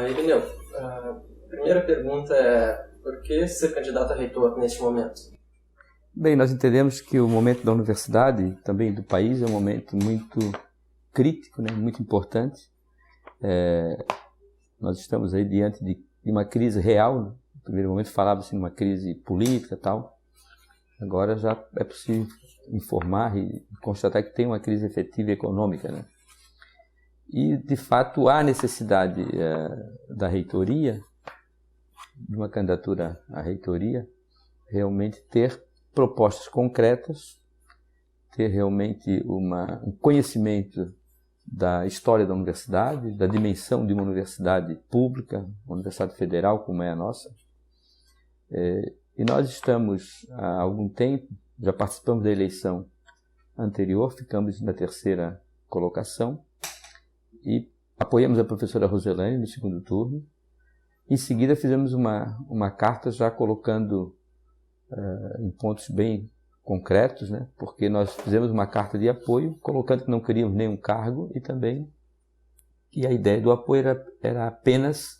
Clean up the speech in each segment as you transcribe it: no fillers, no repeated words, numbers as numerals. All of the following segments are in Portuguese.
Irineu, a primeira pergunta é: por que ser candidato a reitor neste momento? Bem, nós entendemos que o momento da universidade e também do país é um momento muito crítico, né, muito importante. Nós estamos aí diante de uma crise real. No primeiro momento falava-se de uma crise política e tal. Agora já é possível informar e constatar que tem uma crise efetiva econômica, né? E, de fato, há necessidade da reitoria, de uma candidatura à reitoria, realmente ter propostas concretas, ter realmente um conhecimento da história da universidade, da dimensão de uma universidade pública, uma universidade federal como é a nossa. E nós estamos, há algum tempo, já participamos da eleição anterior, ficamos na terceira colocação e apoiamos a professora Roselane no segundo turno. Em seguida fizemos uma carta já colocando em pontos bem concretos, né? Porque nós fizemos uma carta de apoio, colocando que não queríamos nenhum cargo e também que a ideia do apoio era apenas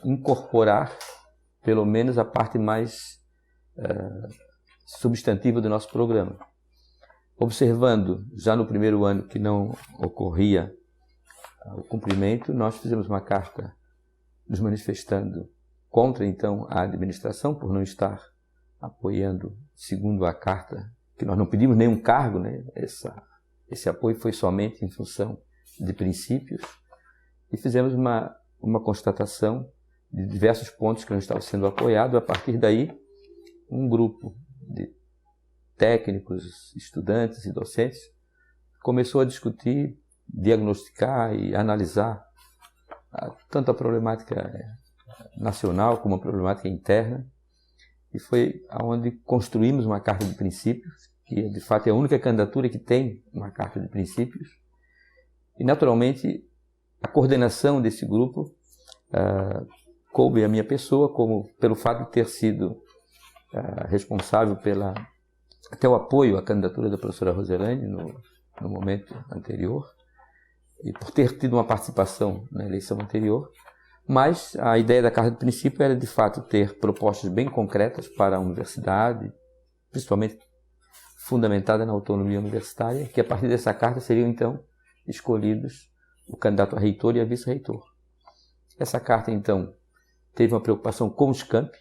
incorporar pelo menos a parte mais substantiva do nosso programa. Observando já no primeiro ano que não ocorria o cumprimento, nós fizemos uma carta nos manifestando contra então a administração por não estar apoiando, segundo a carta, que nós não pedimos nenhum cargo, né? Esse apoio foi somente em função de princípios, e fizemos uma constatação de diversos pontos que não estavam sendo apoiados. A partir daí, um grupo de técnicos, estudantes e docentes começou a discutir, diagnosticar e analisar tanto a problemática nacional como a problemática interna, e foi onde construímos uma carta de princípios, que de fato é a única candidatura que tem uma carta de princípios, e naturalmente a coordenação desse grupo coube a minha pessoa, como pelo fato de ter sido responsável até o apoio à candidatura da professora Roselane no momento anterior, e por ter tido uma participação na eleição anterior. Mas a ideia da carta de princípio era de fato ter propostas bem concretas para a universidade, principalmente fundamentada na autonomia universitária, que a partir dessa carta seriam então escolhidos o candidato a reitor e a vice-reitor. Essa carta então teve uma preocupação com os campi.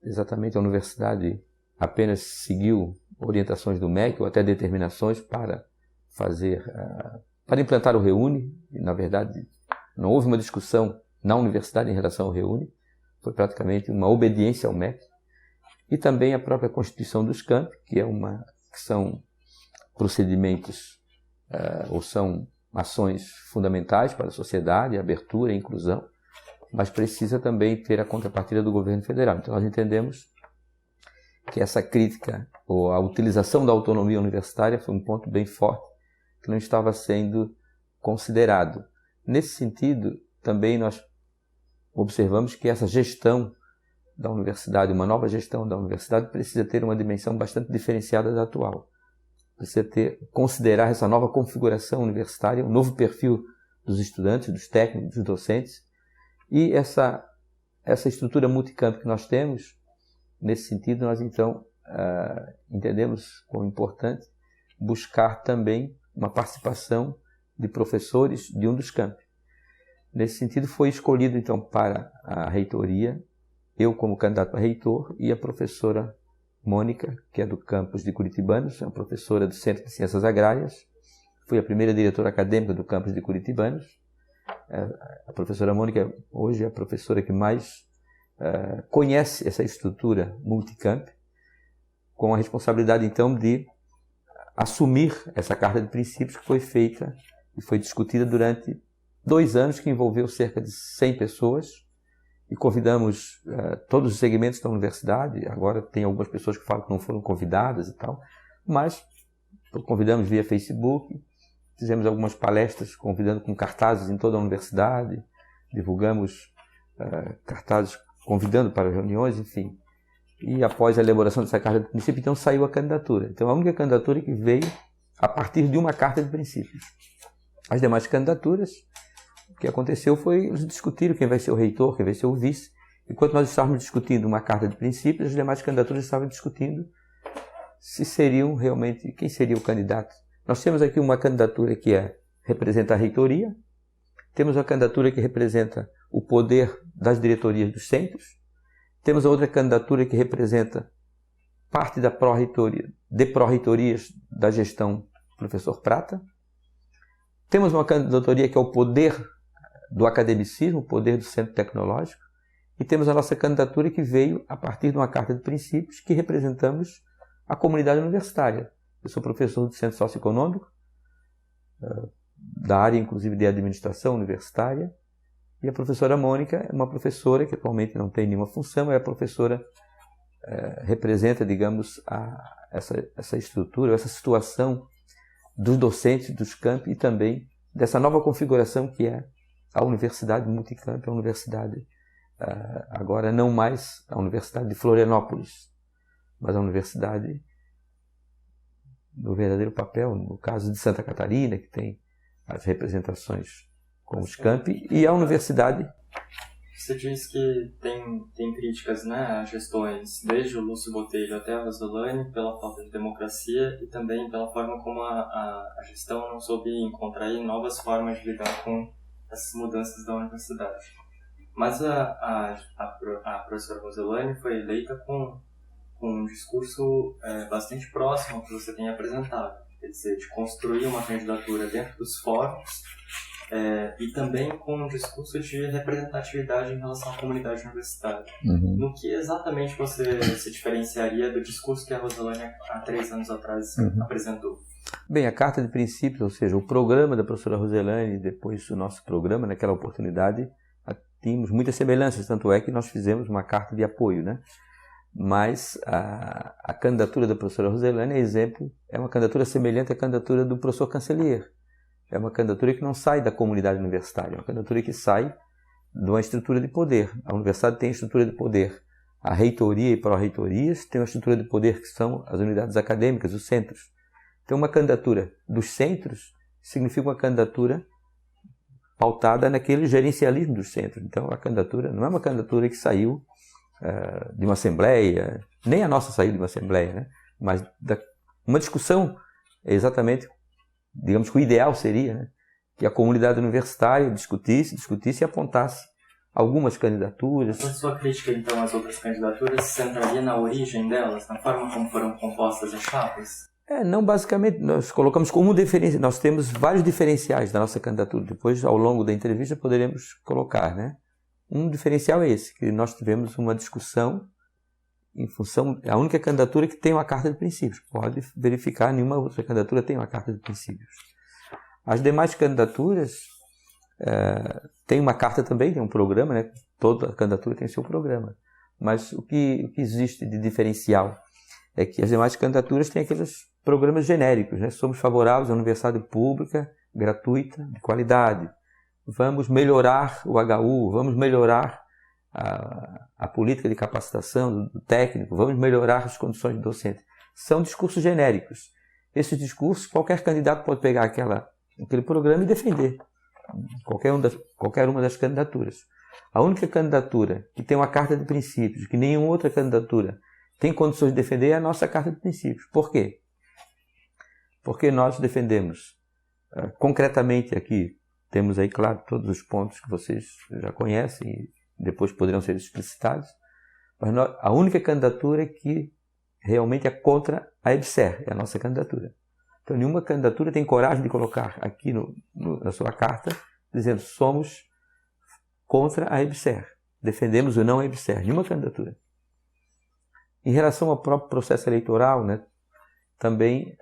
Exatamente, a universidade apenas seguiu orientações do MEC ou até determinações para implantar o REUNE. E, na verdade, não houve uma discussão na universidade em relação ao REUNE, foi praticamente uma obediência ao MEC. E também a própria constituição dos campi, que são procedimentos ou são ações fundamentais para a sociedade, abertura e inclusão, mas precisa também ter a contrapartida do governo federal. Então nós entendemos que essa crítica ou a utilização da autonomia universitária foi um ponto bem forte que não estava sendo considerado. Nesse sentido, também nós observamos que essa gestão da universidade, uma nova gestão da universidade, precisa ter uma dimensão bastante diferenciada da atual. Precisa considerar essa nova configuração universitária, um novo perfil dos estudantes, dos técnicos, dos docentes, e essa estrutura multicampo que nós temos. Nesse sentido, nós então entendemos como importante buscar também uma participação de professores de um dos campi. Nesse sentido, foi escolhido então para a reitoria, eu como candidato a reitor e a professora Mônica, que é do campus de Curitibanos, é uma professora do Centro de Ciências Agrárias, foi a primeira diretora acadêmica do campus de Curitibanos. A professora Mônica hoje é a professora que mais conhece essa estrutura multicamp, com a responsabilidade então de assumir essa carta de princípios que foi feita e foi discutida durante 2 anos, que envolveu cerca de 100 pessoas, e convidamos todos os segmentos da universidade. Agora tem algumas pessoas que falam que não foram convidadas e tal, mas convidamos via Facebook, fizemos algumas palestras convidando com cartazes em toda a universidade, divulgamos cartazes convidando para reuniões, enfim. E após a elaboração dessa carta de princípio, então saiu a candidatura. Então a única candidatura que veio a partir de uma carta de princípios. As demais candidaturas o que aconteceu foi eles discutiram quem vai ser o reitor, quem vai ser o vice. Enquanto nós estávamos discutindo uma carta de princípios, as demais candidaturas estavam discutindo se seriam realmente, quem seria o candidato. Nós temos aqui uma candidatura que representa a reitoria, temos uma candidatura que representa o poder das diretorias dos centros, temos a outra candidatura que representa parte da pró-reitoria, de pró-reitorias da gestão do professor Prata, temos uma candidatoria que é o poder do academicismo, o poder do centro tecnológico, e temos a nossa candidatura que veio a partir de uma carta de princípios que representamos a comunidade universitária. Eu sou professor do Centro Socioeconômico, da área inclusive de administração universitária, e a professora Mônica é uma professora que atualmente não tem nenhuma função, é a professora, representa, digamos, essa estrutura, essa situação dos docentes, dos campi e também dessa nova configuração que é a Universidade Multicamp, a universidade, agora não mais a Universidade de Florianópolis, mas a universidade no verdadeiro papel, no caso de Santa Catarina, que tem as representações com os campi, e a universidade. Você diz que tem críticas, né, a gestões, desde o Lúcio Botelho até a Rosolani, pela falta de democracia e também pela forma como a gestão não soube encontrar novas formas de lidar com essas mudanças da universidade. Mas a professora Rosolani foi eleita com um discurso bastante próximo ao que você tem apresentado, quer dizer, de construir uma candidatura dentro dos fóruns e também com um discurso de representatividade em relação à comunidade universitária. Uhum. No que exatamente você se diferenciaria do discurso que a Rosolani há 3 anos atrás apresentou? Bem, a carta de princípios, ou seja, o programa da professora Rosolani, depois o nosso programa, naquela oportunidade, tínhamos muitas semelhanças, tanto é que nós fizemos uma carta de apoio, né? Mas a candidatura da professora Rosolani, exemplo, é uma candidatura semelhante à candidatura do professor Cancellier. É uma candidatura que não sai da comunidade universitária, é uma candidatura que sai de uma estrutura de poder. A universidade tem estrutura de poder. A reitoria e pró-reitorias têm uma estrutura de poder que são as unidades acadêmicas, os centros. Então, uma candidatura dos centros significa uma candidatura pautada naquele gerencialismo dos centros. Então, a candidatura não é uma candidatura que saiu de uma assembleia, nem a nossa saiu de uma assembleia, né? Mas uma discussão exatamente, digamos que o ideal seria, né, que a comunidade universitária discutisse e apontasse algumas candidaturas. A sua crítica, então, às outras candidaturas se centraria na origem delas, na forma como foram compostas as chapas? Não, basicamente, nós colocamos como diferencial. Nós temos vários diferenciais da nossa candidatura. Depois, ao longo da entrevista, poderemos colocar, né? Um diferencial é esse, que nós tivemos uma discussão em função, a única candidatura que tem uma carta de princípios. Pode verificar, nenhuma outra candidatura tem uma carta de princípios. As demais candidaturas têm uma carta também, tem um programa, né? Toda candidatura tem seu programa. Mas o que existe de diferencial é que as demais candidaturas têm aqueles programas genéricos, né? Somos favoráveis à universidade pública, gratuita, de qualidade. Vamos melhorar o HU, vamos melhorar a política de capacitação do técnico, vamos melhorar as condições de docente. São discursos genéricos. Esses discursos, qualquer candidato pode pegar aquele programa e defender. Qualquer uma das candidaturas. A única candidatura que tem uma carta de princípios, que nenhuma outra candidatura tem condições de defender, é a nossa carta de princípios. Por quê? Porque nós defendemos concretamente aqui, temos aí, claro, todos os pontos que vocês já conhecem e depois poderão ser explicitados, mas a única candidatura que realmente é contra a EBSER, é a nossa candidatura. Então, nenhuma candidatura tem coragem de colocar aqui na sua carta, dizendo somos contra a EBSER, defendemos o não a EBSER, nenhuma candidatura. Em relação ao próprio processo eleitoral, né, também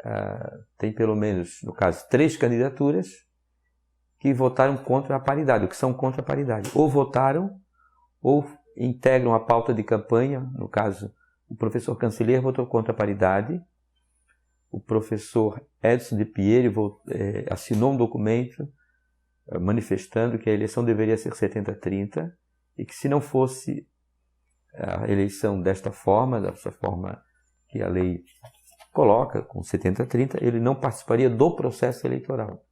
tem pelo menos, no caso, 3 candidaturas que votaram contra a paridade, ou que são contra a paridade. Ou votaram, ou integram a pauta de campanha, no caso, o professor Cancellier votou contra a paridade, o professor Edson de Pieri assinou um documento manifestando que a eleição deveria ser 70-30 e que se não fosse a eleição dessa forma que a lei coloca, com 70-30, ele não participaria do processo eleitoral.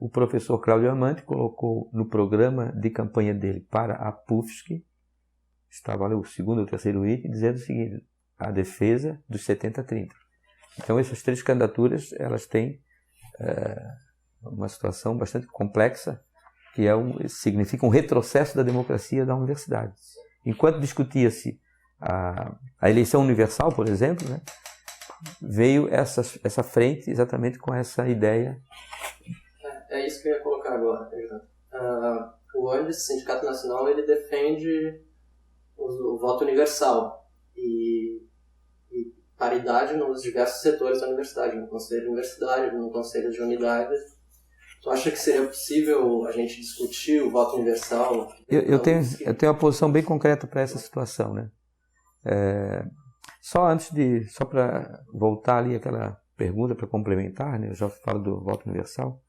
o professor Cláudio Amante colocou no programa de campanha dele para a PUFSC, estava ali o segundo ou terceiro item, dizendo o seguinte: a defesa dos 70-30. Então essas 3 candidaturas, elas têm uma situação bastante complexa, que significa um retrocesso da democracia da universidade. Enquanto discutia-se a eleição universal, por exemplo, né, veio essa frente exatamente com essa ideia. É isso que eu ia colocar agora. O ANDES, Sindicato Nacional, ele defende o voto universal e paridade nos diversos setores da universidade, no conselho universitário, no conselho de unidade. Tu acha que seria possível a gente discutir o voto universal? Eu tenho uma posição bem concreta para essa situação, né? Só para voltar ali aquela pergunta para complementar, né? Eu já falo do voto universal.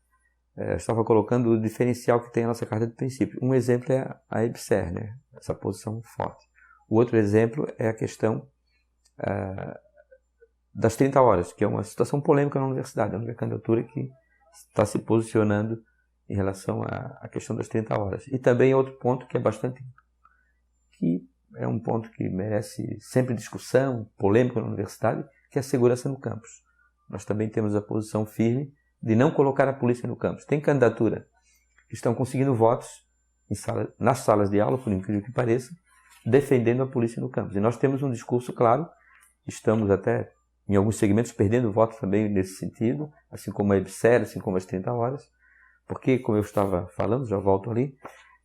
Estava colocando o diferencial que tem a nossa carta de princípio. Um exemplo é a EBSER, né? Essa posição forte. O outro exemplo é a questão das 30 horas, que é uma situação polêmica na universidade. É a única candidatura que está se posicionando em relação à questão das 30 horas. E também outro ponto que é um ponto que merece sempre discussão, polêmica na universidade, que é a segurança no campus. Nós também temos a posição firme de não colocar a polícia no campus. Tem candidatura que estão conseguindo votos nas salas de aula, por incrível que pareça, defendendo a polícia no campus. E nós temos um discurso claro, estamos até em alguns segmentos perdendo votos também nesse sentido, assim como a EBSER, assim como as 30 horas, porque, como eu estava falando, já volto ali,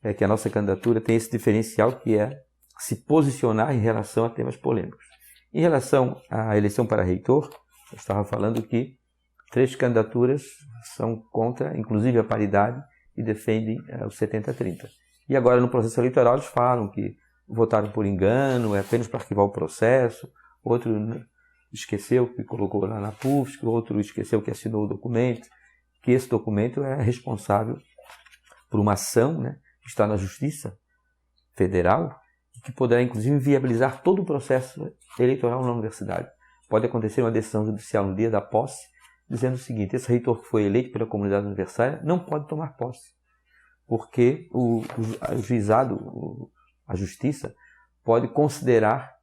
é que a nossa candidatura tem esse diferencial que é se posicionar em relação a temas polêmicos. Em relação à eleição para reitor, eu estava falando que 3 candidaturas são contra, inclusive a paridade, e defendem os 70-30. E agora, no processo eleitoral, eles falam que votaram por engano, é apenas para arquivar o processo, outro esqueceu que colocou lá na PUFSC, outro esqueceu que assinou o documento, que esse documento é responsável por uma ação, né, que está na Justiça Federal, que poderá, inclusive, viabilizar todo o processo eleitoral na universidade. Pode acontecer uma decisão judicial no dia da posse, dizendo o seguinte: esse reitor que foi eleito pela comunidade universitária não pode tomar posse, porque o juizado, a justiça, pode considerar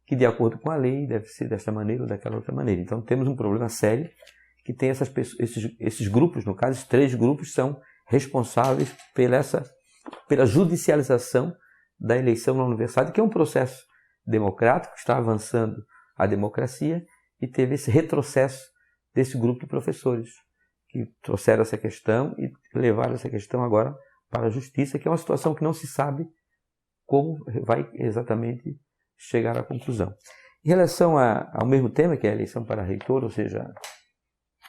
que, de acordo com a lei, deve ser desta maneira ou daquela outra maneira. Então, temos um problema sério, que tem esses grupos, no caso, esses 3 grupos são responsáveis pela judicialização da eleição na universidade, que é um processo democrático, que está avançando a democracia, e teve esse retrocesso desse grupo de professores, que trouxeram essa questão e levaram essa questão agora para a justiça, que é uma situação que não se sabe como vai exatamente chegar à conclusão. Em relação ao mesmo tema, que é a eleição para reitor, ou seja,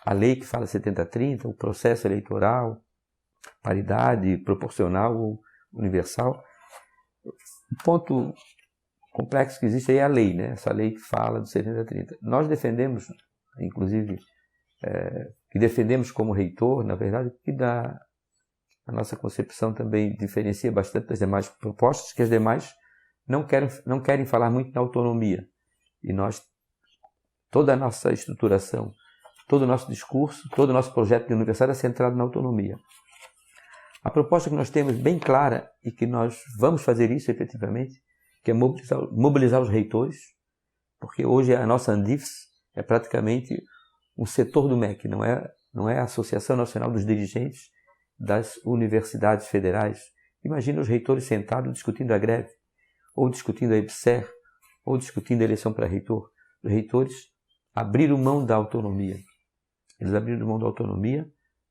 a lei que fala 70-30, o processo eleitoral, paridade proporcional ou universal, o ponto complexo que existe aí é a lei, né? Essa lei que fala do 70-30. Nós defendemos, inclusive, que defendemos como reitor, na verdade, que a nossa concepção também diferencia bastante das demais propostas, que as demais não querem falar muito da autonomia. E toda a nossa estruturação, todo o nosso discurso, todo o nosso projeto de universidade é centrado na autonomia. A proposta que nós temos bem clara, e que nós vamos fazer isso efetivamente, que é mobilizar os reitores, porque hoje a nossa Andifes é praticamente um setor do MEC, não é a Associação Nacional dos Dirigentes das Universidades Federais. Imagina os reitores sentados discutindo a greve, ou discutindo a EBSER, ou discutindo a eleição para reitor. Os reitores abriram mão da autonomia. Eles abriram mão da autonomia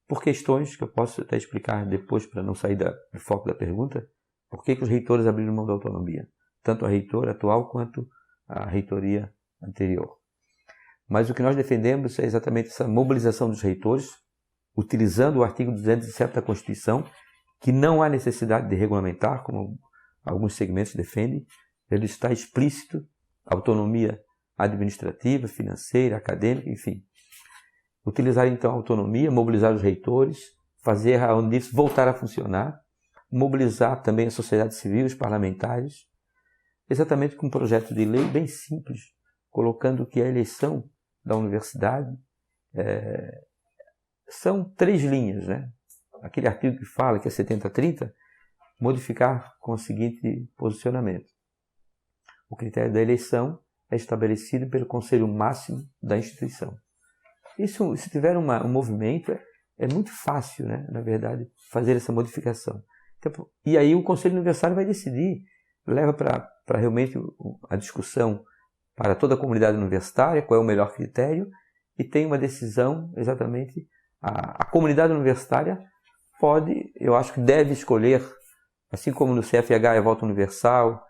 por questões que eu posso até explicar depois para não sair do foco da pergunta. Por que os reitores abriram mão da autonomia? Tanto a reitora atual quanto a reitoria anterior. Mas o que nós defendemos é exatamente essa mobilização dos reitores, utilizando o artigo 207 da Constituição, que não há necessidade de regulamentar, como alguns segmentos defendem. Ele está explícito, autonomia administrativa, financeira, acadêmica, enfim. Utilizar então a autonomia, mobilizar os reitores, fazer a Unifes voltar a funcionar, mobilizar também a sociedade civil, os parlamentares, exatamente com um projeto de lei bem simples, colocando que a eleição da universidade são 3 linhas, né? aquele artigo que fala que é 70-30, modificar com o seguinte posicionamento. O critério da eleição é estabelecido pelo Conselho Máximo da instituição. Isso, se tiver um movimento, é muito fácil, né, na verdade, fazer essa modificação. Então, e aí o Conselho Universitário vai decidir, leva para realmente a discussão para toda a comunidade universitária, qual é o melhor critério, e tem uma decisão exatamente. A comunidade universitária pode, eu acho que deve escolher, assim como no CFH é voto universal,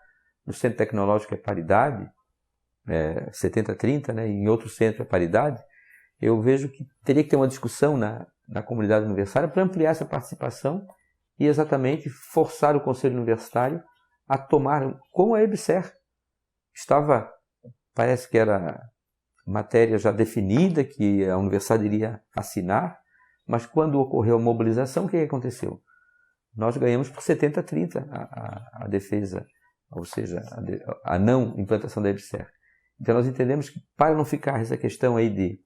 no Centro Tecnológico é paridade, 70-30, né, e em outros centros é paridade, eu vejo que teria que ter uma discussão na comunidade universitária para ampliar essa participação e exatamente forçar o Conselho Universitário a tomar, como a EBSER estava, parece que era matéria já definida, que a universidade iria assinar, mas quando ocorreu a mobilização, o que aconteceu? Nós ganhamos por 70-30 a defesa, ou seja, a não implantação da EBSER. Então nós entendemos que para não ficar essa questão aí de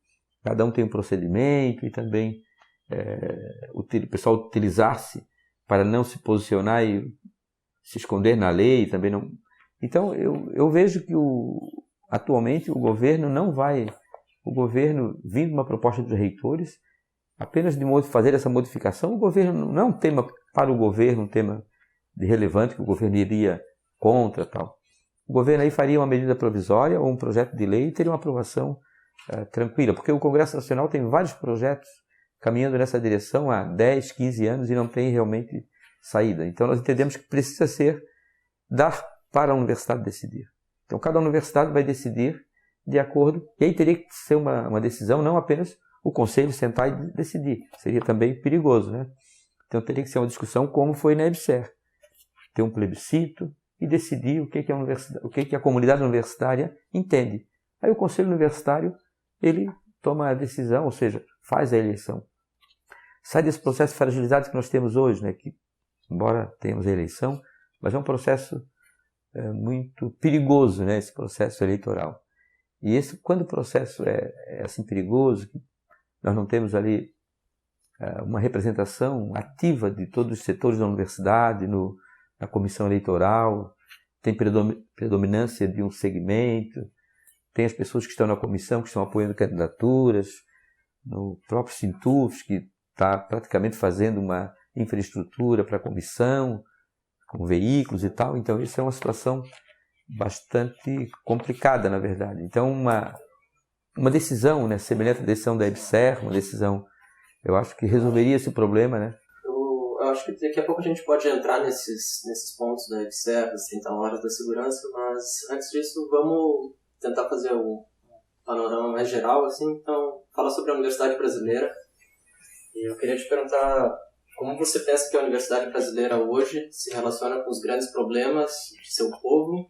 cada um tem um procedimento e também o pessoal utilizar-se para não se posicionar e se esconder na lei, também não. Então eu vejo que atualmente o governo não vai, vindo uma proposta dos reitores, apenas de fazer essa modificação, o governo não é um tema para o governo, um tema de relevante que o governo iria contra tal. O governo aí faria uma medida provisória ou um projeto de lei e teria uma aprovação tranquila, porque o Congresso Nacional tem vários projetos caminhando nessa direção há 10, 15 anos e não tem realmente saída. Então nós entendemos que precisa dar para a universidade decidir. Então cada universidade vai decidir de acordo, e aí teria que ser uma decisão, não apenas o conselho sentar e decidir. Seria também perigoso, né? Então teria que ser uma discussão como foi na EBSER. Ter um plebiscito e decidir o que a comunidade universitária entende. Aí o conselho universitário, ele toma a decisão, ou seja, faz a eleição. Sai desse processo fragilizado que nós temos hoje, né? Que, embora tenhamos a eleição, mas é um processo muito perigoso, né? Esse processo eleitoral. E quando o processo é assim perigoso, que nós não temos ali uma representação ativa de todos os setores da universidade, na comissão eleitoral, tem predominância de um segmento, tem as pessoas que estão na comissão, que estão apoiando candidaturas, no próprio Sintuf, que está praticamente fazendo uma infraestrutura para a comissão, com veículos e tal. Então isso é uma situação bastante complicada, na verdade. Então uma decisão, né, semelhante à decisão da EBSER, uma decisão, eu acho que resolveria esse problema, né? Eu acho que daqui a pouco a gente pode entrar nesses pontos da EBSER, das 30 horas da segurança, mas antes disso vamos tentar fazer um panorama mais geral, assim. Então, falar sobre a universidade brasileira. E eu queria te perguntar como você pensa que a universidade brasileira hoje se relaciona com os grandes problemas de seu povo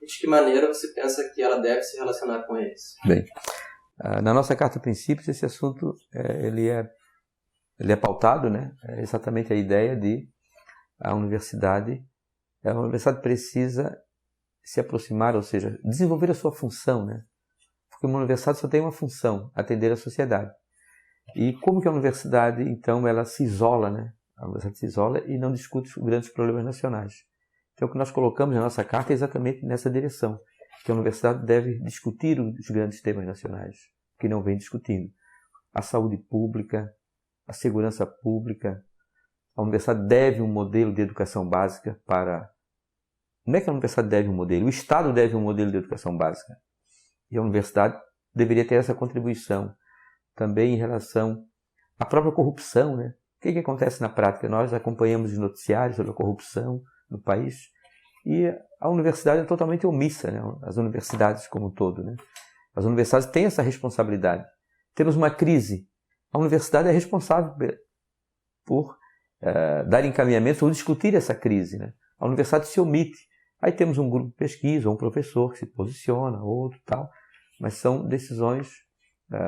e de que maneira você pensa que ela deve se relacionar com eles. Bem, na nossa Carta de Princípios, esse assunto ele é pautado, né? É exatamente a ideia de a universidade precisa se aproximar, ou seja, desenvolver a sua função, né? Porque uma universidade só tem uma função, atender a sociedade. E como que a universidade, então, ela se isola, né? A universidade se isola e não discute os grandes problemas nacionais. Então, o que nós colocamos na nossa carta é exatamente nessa direção, que a universidade deve discutir os grandes temas nacionais, que não vem discutindo. A saúde pública, a segurança pública. A universidade deve um modelo de educação básica para... Não é que a universidade deve um modelo, o Estado deve um modelo de educação básica. E a universidade deveria ter essa contribuição também em relação à própria corrupção, né? O que acontece na prática? Nós acompanhamos os noticiários sobre a corrupção no país e a universidade é totalmente omissa, né? As universidades como um todo, né? As universidades têm essa responsabilidade. Temos uma crise. A universidade é responsável por dar encaminhamento ou discutir essa crise, né? A universidade se omite. Aí temos um grupo de pesquisa, ou um professor que se posiciona, outro tal, mas são decisões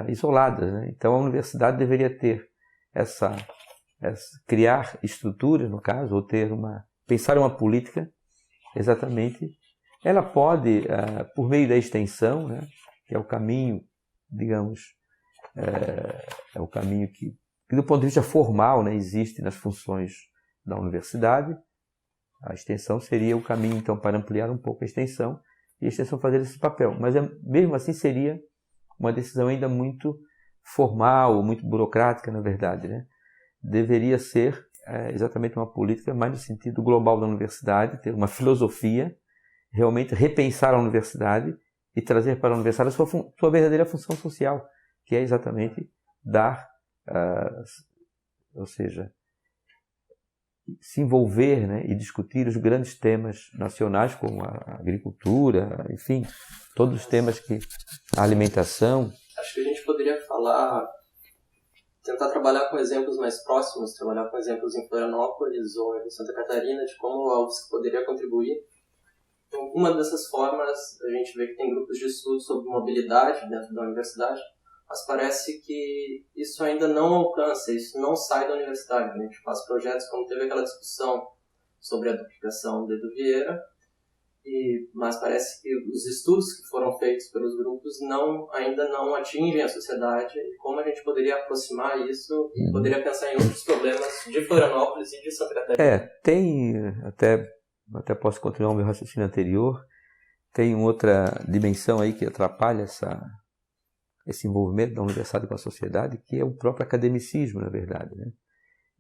isoladas, né? Então a universidade deveria ter criar estruturas, no caso, ou pensar uma política, exatamente. Ela pode, por meio da extensão, né, que é o caminho, digamos, é o caminho que que do ponto de vista formal, né, existe nas funções da universidade. A extensão seria o caminho, então, para ampliar um pouco a extensão e a extensão fazer esse papel. Mas, mesmo assim, seria uma decisão ainda muito formal, muito burocrática, na verdade, né? Deveria ser exatamente uma política mais no sentido global da universidade, ter uma filosofia, realmente repensar a universidade e trazer para a universidade a sua verdadeira função social, que é exatamente dar, ou seja, se envolver, né, e discutir os grandes temas nacionais, como a agricultura, enfim, todos os temas que a alimentação. Acho que a gente poderia tentar trabalhar com exemplos mais próximos, trabalhar com exemplos em Florianópolis ou em Santa Catarina, de como a UFSC poderia contribuir. Então, uma dessas formas, a gente vê que tem grupos de estudo sobre mobilidade dentro da universidade, mas parece que isso ainda não alcança, isso não sai da universidade. A gente faz projetos como teve aquela discussão sobre a duplicação do Edu Vieira, mas parece que os estudos que foram feitos pelos grupos ainda não atingem a sociedade. E como a gente poderia aproximar isso e poderia pensar em outros problemas de Florianópolis e de Santa Catarina? Tem, até posso continuar o meu raciocínio anterior, tem outra dimensão aí que atrapalha esse envolvimento da universidade com a sociedade, que é o próprio academicismo, na verdade, né?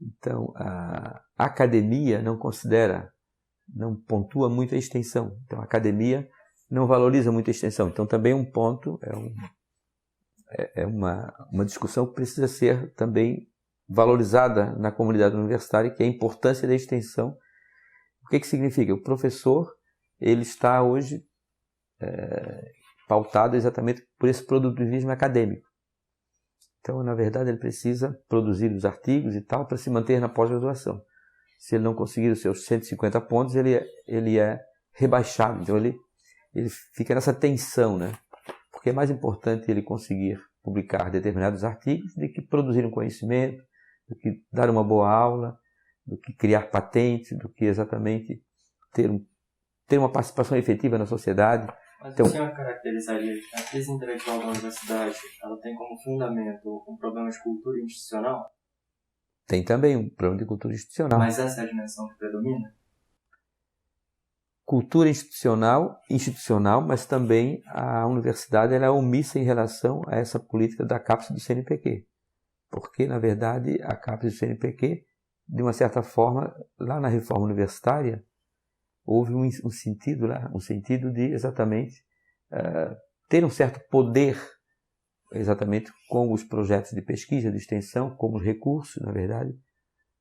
Então, a academia não pontua muito a extensão. Então, a academia não valoriza muito a extensão. Então, também um ponto, é uma discussão que precisa ser também valorizada na comunidade universitária, que é a importância da extensão. O que significa? O professor, ele está hoje pautado exatamente por esse produtivismo acadêmico. Então, na verdade, ele precisa produzir os artigos e tal para se manter na pós-graduação. Se ele não conseguir os seus 150 pontos, ele é rebaixado. Então, ele fica nessa tensão, né? Porque é mais importante ele conseguir publicar determinados artigos do que produzir um conhecimento, do que dar uma boa aula, do que criar patentes, do que exatamente ter uma participação efetiva na sociedade. Mas então, o senhor caracterizaria que a crise intelectual da universidade ela tem como fundamento um problema de cultura institucional? Tem também um problema de cultura institucional. Mas essa é a dimensão que predomina? Cultura institucional, mas também a universidade ela é omissa em relação a essa política da CAPES do CNPq. Porque, na verdade, a CAPES do CNPq, de uma certa forma, lá na reforma universitária, houve um sentido de exatamente ter um certo poder, exatamente com os projetos de pesquisa, de extensão, como os recursos, na verdade,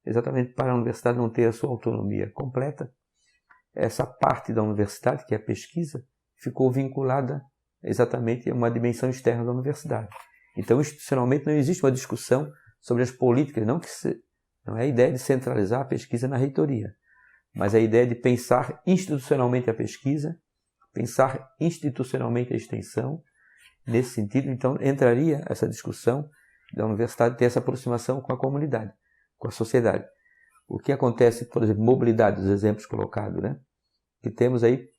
exatamente para a universidade não ter a sua autonomia completa. Essa parte da universidade, que é a pesquisa, ficou vinculada exatamente a uma dimensão externa da universidade. Então, institucionalmente, não existe uma discussão sobre as políticas, não é a ideia de centralizar a pesquisa na reitoria, mas a ideia de pensar institucionalmente a pesquisa, pensar institucionalmente a extensão. Nesse sentido, então, entraria essa discussão da universidade ter essa aproximação com a comunidade, com a sociedade. O que acontece, por exemplo, mobilidade, os exemplos colocados, né? Que temos aí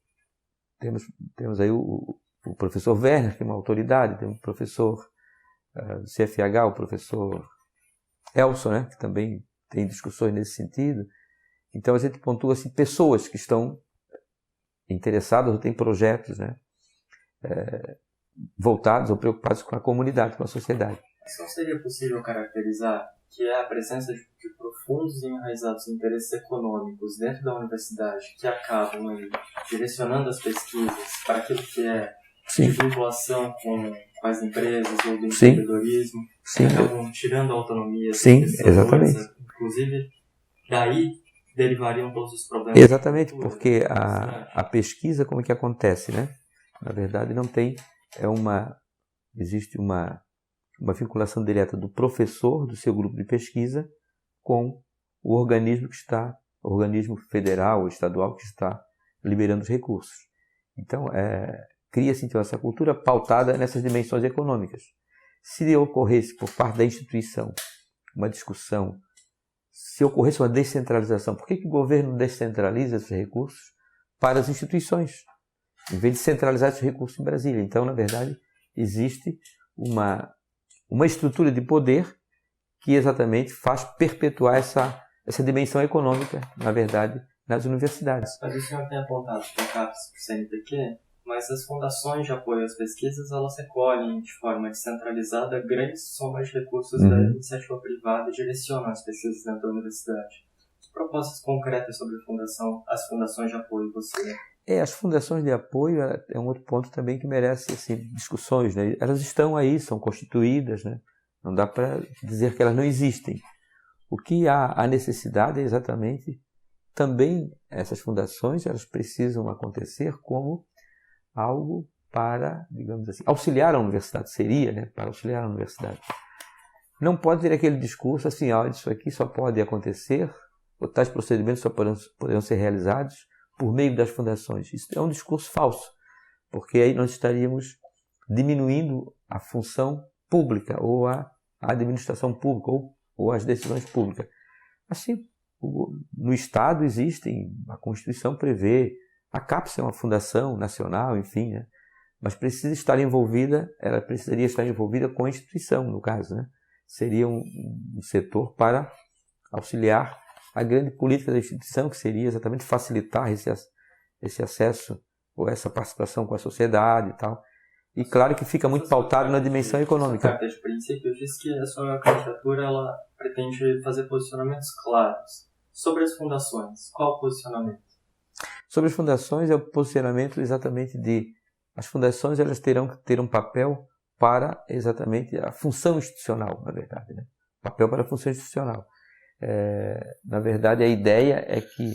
o professor Werner, que é uma autoridade, tem um professor do CFH, o professor Elson, né? Que também tem discussões nesse sentido. Então, a gente pontua assim, pessoas que estão interessadas ou têm projetos, né? Voltados ou preocupados com a comunidade, com a sociedade. Mas não seria possível caracterizar que é a presença de profundos e enraizados interesses econômicos dentro da universidade que acabam direcionando as pesquisas para aquilo que é de vinculação com as empresas ou do empreendedorismo, que acabam tirando a autonomia das pessoas, exatamente. Inclusive, daí derivariam todos os problemas. Exatamente, porque a pesquisa, como é que acontece, né? Na verdade, não tem... existe uma vinculação direta do professor, do seu grupo de pesquisa, com o organismo o organismo federal ou estadual que está liberando os recursos. Então, cria-se então essa cultura pautada nessas dimensões econômicas. Se ocorresse por parte da instituição uma discussão, se ocorresse uma descentralização, por que o governo descentraliza esses recursos para as instituições, em vez de centralizar esses recursos em Brasília? Então, na verdade, existe uma estrutura de poder que exatamente faz perpetuar essa dimensão econômica, na verdade, nas universidades. Mas o senhor tem apontado para a CAPES, para o CNPq, mas as fundações de apoio às pesquisas, elas recolhem de forma descentralizada grandes somas de recursos da iniciativa privada e direcionam as pesquisas dentro da universidade. Que propostas concretas sobre as fundações de apoio você... As fundações de apoio é um outro ponto também que merece assim, discussões, né? Elas estão aí, são constituídas, né? Não dá para dizer que elas não existem. O que há a necessidade é exatamente também essas fundações, elas precisam acontecer como algo para, digamos assim, auxiliar a universidade, seria, né? Para auxiliar a universidade. Não pode ter aquele discurso assim, isso aqui só pode acontecer, ou tais procedimentos só poderão ser realizados por meio das fundações. Isso é um discurso falso, porque aí nós estaríamos diminuindo a função pública ou a administração pública ou as decisões públicas. Assim, no Estado existem, a Constituição prevê, a CAPES é uma fundação nacional, enfim, né? Mas precisa estar envolvida, ela precisaria estar envolvida com a instituição, no caso, né? Seria um setor para auxiliar a grande política da instituição, que seria exatamente facilitar esse acesso ou essa participação com a sociedade e tal. E claro que fica muito pautado na dimensão econômica. A carta de princípio diz que a sua candidatura ela pretende fazer posicionamentos claros. Sobre as fundações, qual o posicionamento? Sobre as fundações é o posicionamento exatamente de... As fundações elas terão que ter um papel para exatamente a função institucional, na verdade, né? Papel para a função institucional. Na verdade, a ideia é que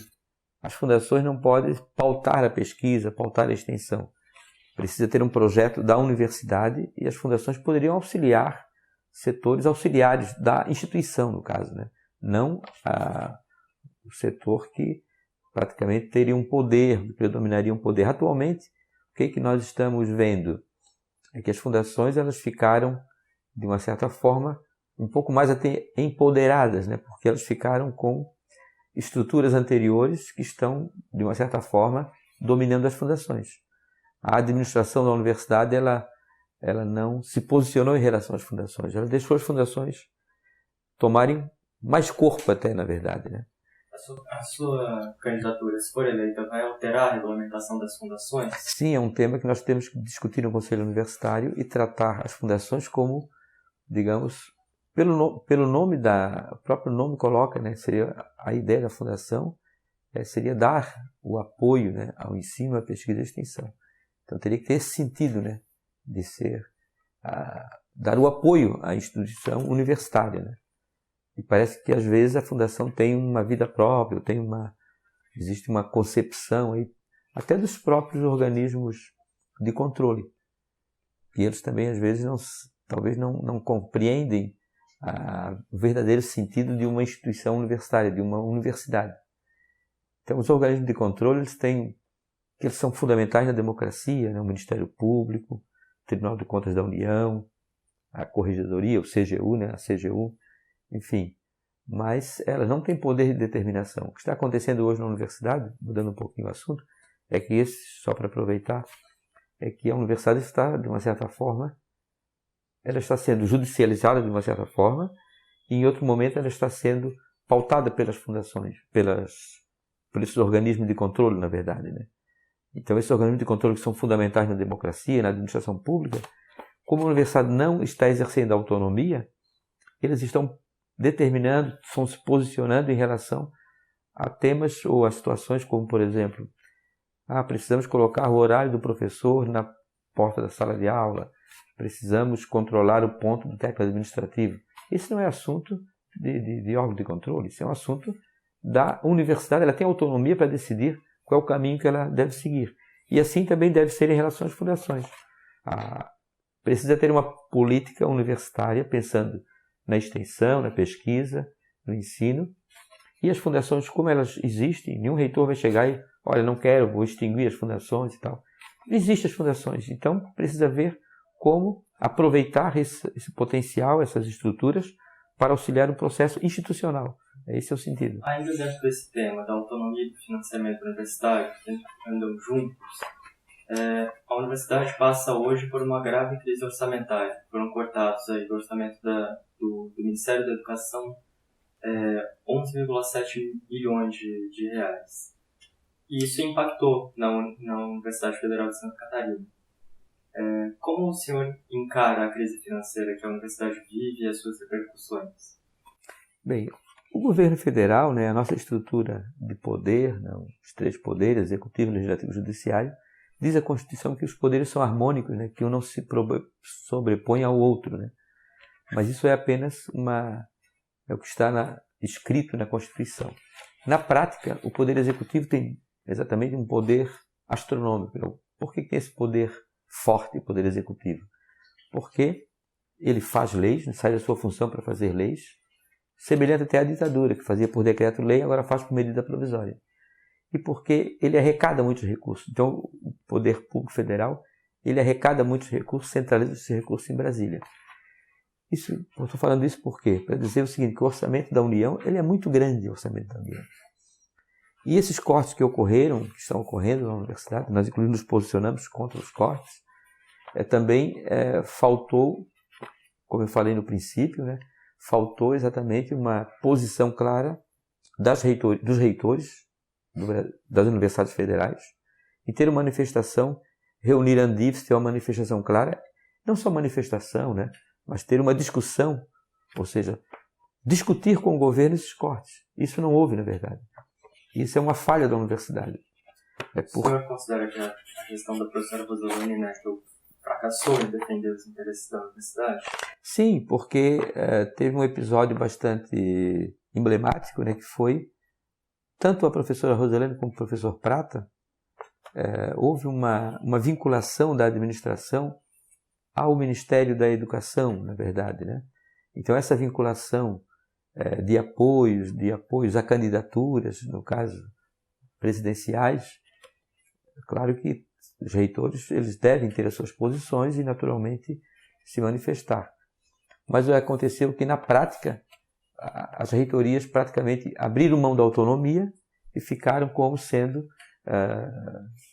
as fundações não podem pautar a pesquisa, pautar a extensão. Precisa ter um projeto da universidade e as fundações poderiam auxiliar setores auxiliares da instituição, no caso, né? Não o setor que praticamente teria um poder, predominaria um poder. Atualmente, o que nós estamos vendo é que as fundações elas ficaram, de uma certa forma, um pouco mais até empoderadas, né? Porque elas ficaram com estruturas anteriores que estão, de uma certa forma, dominando as fundações. A administração da universidade ela não se posicionou em relação às fundações, ela deixou as fundações tomarem mais corpo até, na verdade, né? A sua candidatura, se for eleita, vai alterar a regulamentação das fundações? Sim, é um tema que nós temos que discutir no Conselho Universitário e tratar as fundações como, digamos, pelo nome o próprio nome coloca, né? Seria a ideia da fundação, seria dar o apoio, né, ao ensino, à pesquisa e à extensão. Então teria que ter esse sentido, né, de ser dar o apoio à instituição universitária, né? E parece que às vezes a fundação tem uma vida própria, existe uma concepção aí, até dos próprios organismos de controle, que eles também às vezes talvez não compreendem o verdadeiro sentido de uma instituição universitária, de uma universidade. Então os organismos de controle eles são fundamentais na democracia, né? O Ministério Público, o Tribunal de Contas da União, a Corregedoria, o CGU, né? A CGU, enfim, mas elas não têm poder de determinação. O que está acontecendo hoje na universidade, mudando um pouquinho o assunto, é que só para aproveitar, é que a universidade está, de uma certa forma, ela está sendo judicializada de uma certa forma, e em outro momento ela está sendo pautada pelas fundações, por esses organismos de controle, na verdade, né? Então esses organismos de controle que são fundamentais na democracia, na administração pública, como a universidade não está exercendo autonomia, eles estão determinando, estão se posicionando em relação a temas ou a situações como, por exemplo, precisamos colocar o horário do professor na porta da sala de aula, precisamos controlar o ponto do técnico administrativo. Esse não é assunto de órgão de controle, isso é um assunto da universidade, ela tem autonomia para decidir qual é o caminho que ela deve seguir. E assim também deve ser em relação às fundações. Precisa ter uma política universitária pensando na extensão, na pesquisa, no ensino. E as fundações, como elas existem, nenhum reitor vai chegar e, olha, não quero, vou extinguir as fundações e tal. Existem as fundações, então precisa ver como aproveitar esse potencial, essas estruturas, para auxiliar o processo institucional. Esse é o sentido. Ainda dentro desse tema da autonomia e do financiamento universitário, que andam juntos, A universidade passa hoje por uma grave crise orçamentária. Foram cortados aí do orçamento do Ministério da Educação 11,7 bilhões de reais. E isso impactou na Universidade Federal de Santa Catarina. Como o senhor encara a crise financeira que a universidade vive e as suas repercussões? Bem, o governo federal, né, a nossa estrutura de poder, né, os 3 poderes, executivo, legislativo e judiciário, diz a Constituição que os poderes são harmônicos, né, que um não se sobrepõe ao outro. Né? Mas isso é apenas é o que está escrito na Constituição. Na prática, o poder executivo tem exatamente um poder astronômico. Por que tem esse poder forte, poder executivo? Porque ele faz leis, sai da sua função para fazer leis, semelhante até à ditadura, que fazia por decreto-lei, agora faz por medida provisória. E porque ele arrecada muitos recursos. Então, o poder público federal, ele arrecada muitos recursos, centraliza esses recursos em Brasília. Eu estou falando isso por quê? Para dizer o seguinte, que o orçamento da União, ele é muito grande, o orçamento da União. E esses cortes que estão ocorrendo na universidade, nós inclusive nos posicionamos contra os cortes, também faltou, como eu falei no princípio, né, faltou exatamente uma posição clara dos reitores das universidades federais e ter uma manifestação, reunir a Andifes, ter uma manifestação clara, não só manifestação, né, mas ter uma discussão, ou seja, discutir com o governo esses cortes. Isso não houve, na verdade. Isso é uma falha da universidade. O senhor considera que a gestão da professora Rosolane Neto fracassou em defender os interesses da universidade? Sim, porque teve um episódio bastante emblemático, né, que foi tanto a professora Rosolane como o professor Prata, houve uma vinculação da administração ao Ministério da Educação, na verdade. Né? Então essa vinculação de apoios a candidaturas, no caso, presidenciais, claro que os reitores eles devem ter as suas posições e, naturalmente, se manifestar. Mas aconteceu que, na prática, as reitorias praticamente abriram mão da autonomia e ficaram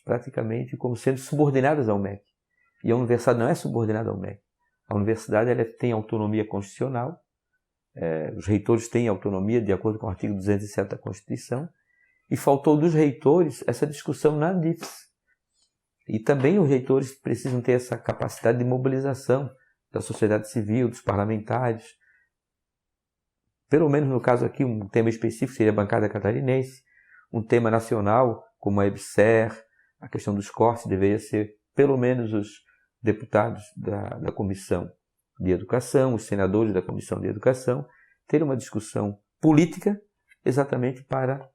praticamente como sendo subordinadas ao MEC. E a universidade não é subordinada ao MEC. A universidade ela tem autonomia constitucional, os reitores têm autonomia de acordo com o artigo 207 da Constituição, e faltou dos reitores essa discussão na Andifes. E também os reitores precisam ter essa capacidade de mobilização da sociedade civil, dos parlamentares. Pelo menos no caso aqui, um tema específico seria a bancada catarinense, um tema nacional, como a EBSER, a questão dos cortes, deveria ser pelo menos os deputados da Comissão de Educação, os senadores da Comissão de Educação, ter uma discussão política exatamente para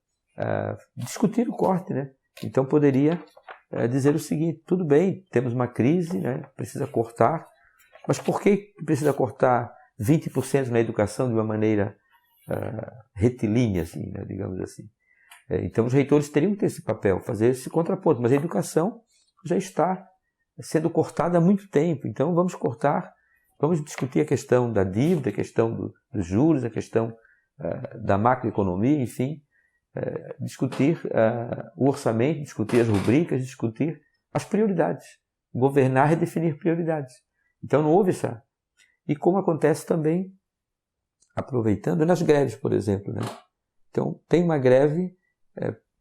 discutir o corte. Né? Então poderia dizer o seguinte, tudo bem, temos uma crise, né? Precisa cortar, mas por que precisa cortar 20% na educação de uma maneira retilínea, assim, né? Digamos assim? Então os reitores teriam que ter esse papel, fazer esse contraponto, mas a educação já está sendo cortada há muito tempo, então vamos cortar. Vamos discutir a questão da dívida, a questão dos juros, a questão da macroeconomia, enfim, discutir o orçamento, discutir as rubricas, discutir as prioridades. Governar é definir prioridades. Então não houve essa. E como acontece também, aproveitando, nas greves, por exemplo. Né? Então tem uma greve,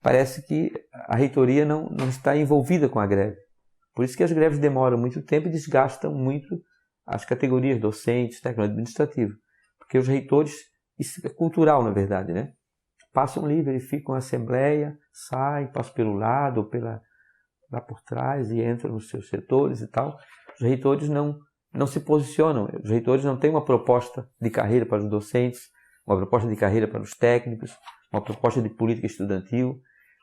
parece que a reitoria não está envolvida com a greve. Por isso que as greves demoram muito tempo e desgastam muito as categorias docentes, técnico administrativo, porque os reitores, isso é cultural na verdade, né? Passam ali, verificam a assembleia, saem, passam pelo lado ou lá por trás e entram nos seus setores e tal. Os reitores não se posicionam, os reitores não têm uma proposta de carreira para os docentes, uma proposta de carreira para os técnicos, uma proposta de política estudantil.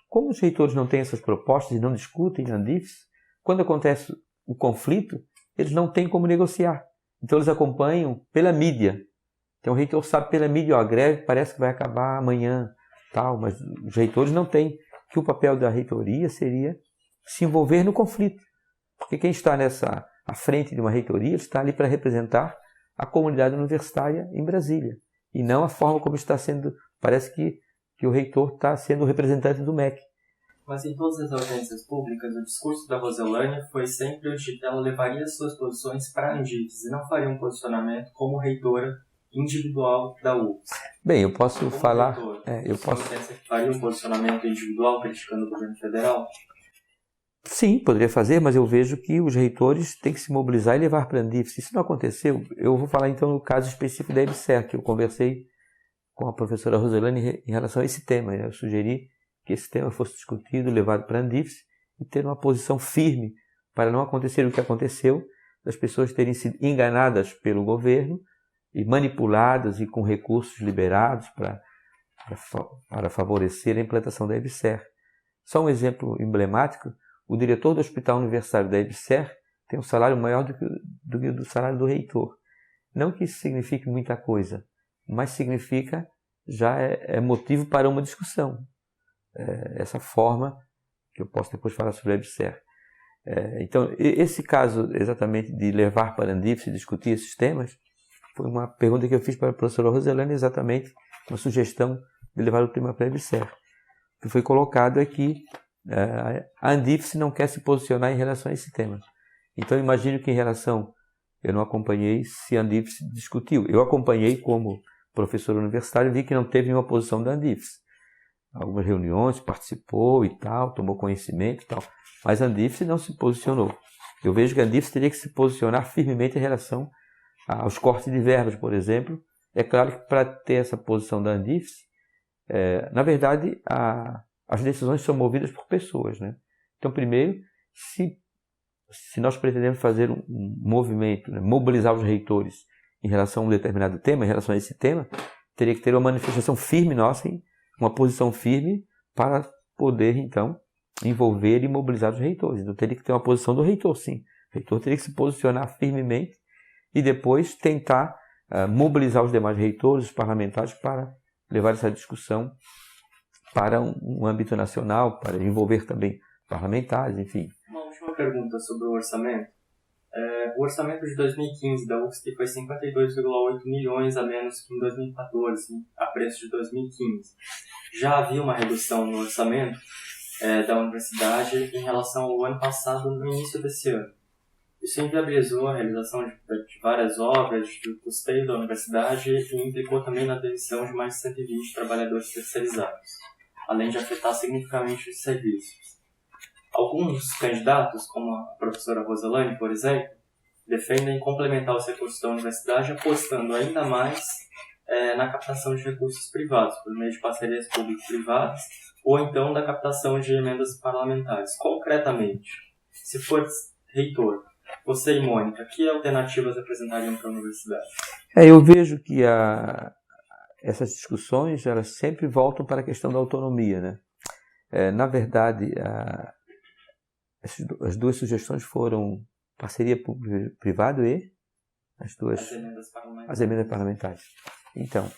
Como os reitores não têm essas propostas e não discutem na Andifes, quando acontece o conflito, eles não têm como negociar. Então eles acompanham pela mídia. Então o reitor sabe pela mídia, a greve parece que vai acabar amanhã, tal, mas os reitores não têm. Que o papel da reitoria seria se envolver no conflito. Porque quem está à frente de uma reitoria está ali para representar a comunidade universitária em Brasília. E não a forma como está sendo, parece que o reitor está sendo o representante do MEC. Mas em todas as audiências públicas, o discurso da Roselane foi sempre o de que ela levaria suas posições para a Andifes e não faria um posicionamento como reitora individual da UFS. Bem, eu posso Como falar... reitor, eu você posso... pensa que faria um posicionamento individual criticando o governo federal? Sim, poderia fazer, mas eu vejo que os reitores têm que se mobilizar e levar para a Andifes. Se isso não aconteceu, eu vou falar então no caso específico da EBSER, que eu conversei com a professora Roselane em relação a esse tema. Eu sugeri que esse tema fosse discutido, levado para a Andifes e ter uma posição firme para não acontecer o que aconteceu, das pessoas terem sido enganadas pelo governo e manipuladas e com recursos liberados para favorecer a implantação da EBSER. Só um exemplo emblemático: o diretor do Hospital Universitário da EBSER tem um salário maior do que o do salário do reitor. Não que isso signifique muita coisa, mas significa, já é motivo para uma discussão. Essa forma, que eu posso depois falar sobre a EBSER. Então, esse caso exatamente de levar para a Andifes e discutir esses temas, foi uma pergunta que eu fiz para a professora Roselane, exatamente uma sugestão de levar o tema para a EBSER. O que foi colocado é que a Andifes não quer se posicionar em relação a esse tema. Então, imagino que em relação... Eu não acompanhei se a Andifes discutiu. Eu acompanhei como professor universitário e vi que não teve nenhuma posição da Andifes. Algumas reuniões, participou e tal, tomou conhecimento e tal. Mas a Andifes não se posicionou. Eu vejo que a Andifes teria que se posicionar firmemente em relação aos cortes de verbas, por exemplo. É claro que para ter essa posição da Andifes, na verdade, as decisões são movidas por pessoas, né? Então, primeiro, se nós pretendemos fazer um movimento, né, mobilizar os reitores em relação a um determinado tema, em relação a esse tema, teria que ter uma manifestação firme nossa, uma posição firme para poder, então, envolver e mobilizar os reitores. Então, teria que ter uma posição do reitor, sim. O reitor teria que se posicionar firmemente e depois tentar mobilizar os demais reitores, os parlamentares, para levar essa discussão para um âmbito nacional, para envolver também parlamentares, enfim. Uma última pergunta sobre o orçamento. O orçamento de 2015 da UFSC foi 52,8 milhões a menos que em 2014, a preço de 2015. Já havia uma redução no orçamento da universidade em relação ao ano passado, no início desse ano. Isso inviabilizou a realização de várias obras, do custeio da universidade e implicou também na demissão de mais de 120 trabalhadores terceirizados, além de afetar significativamente os serviços. Alguns candidatos, como a professora Roselane, por exemplo, defendem complementar os recursos da universidade apostando ainda mais na captação de recursos privados, por meio de parcerias público-privadas, ou então da captação de emendas parlamentares. Concretamente, se for reitor, você e Mônica, que alternativas apresentariam para a universidade? Eu vejo que essas discussões elas sempre voltam para a questão da autonomia, né? Na verdade, as duas sugestões foram parceria público-privado e as emendas parlamentares. Então,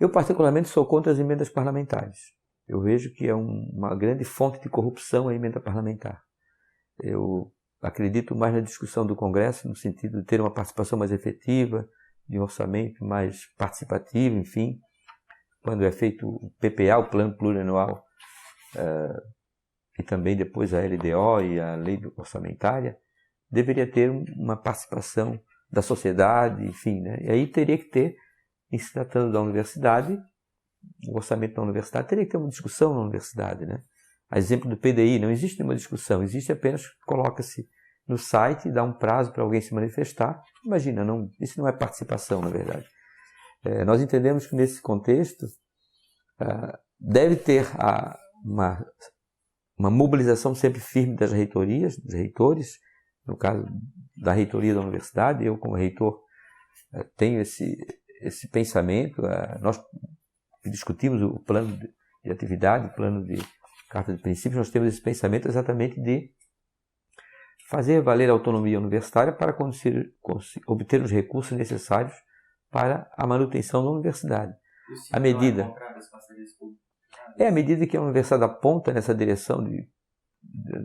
eu particularmente sou contra as emendas parlamentares. Eu vejo que é uma grande fonte de corrupção a emenda parlamentar. Eu acredito mais na discussão do Congresso, no sentido de ter uma participação mais efetiva, de um orçamento mais participativo, enfim. Quando é feito o PPA, o Plano Plurianual, e também depois a LDO e a Lei Orçamentária, deveria ter uma participação da sociedade, enfim, né? E aí teria que ter, em se tratando da universidade, o orçamento da universidade, teria que ter uma discussão na universidade, né? A exemplo do PDI, não existe nenhuma discussão, existe apenas, coloca-se no site, dá um prazo para alguém se manifestar. Imagina, isso não é participação, na verdade. Nós entendemos que nesse contexto deve ter uma mobilização sempre firme das reitorias, dos reitores, no caso da reitoria da universidade. Eu, como reitor, tenho esse pensamento. Nós discutimos o plano de atividade, o plano de carta de princípios, nós temos esse pensamento exatamente de fazer valer a autonomia universitária para obter os recursos necessários para a manutenção da universidade. À medida que a universidade aponta nessa direção de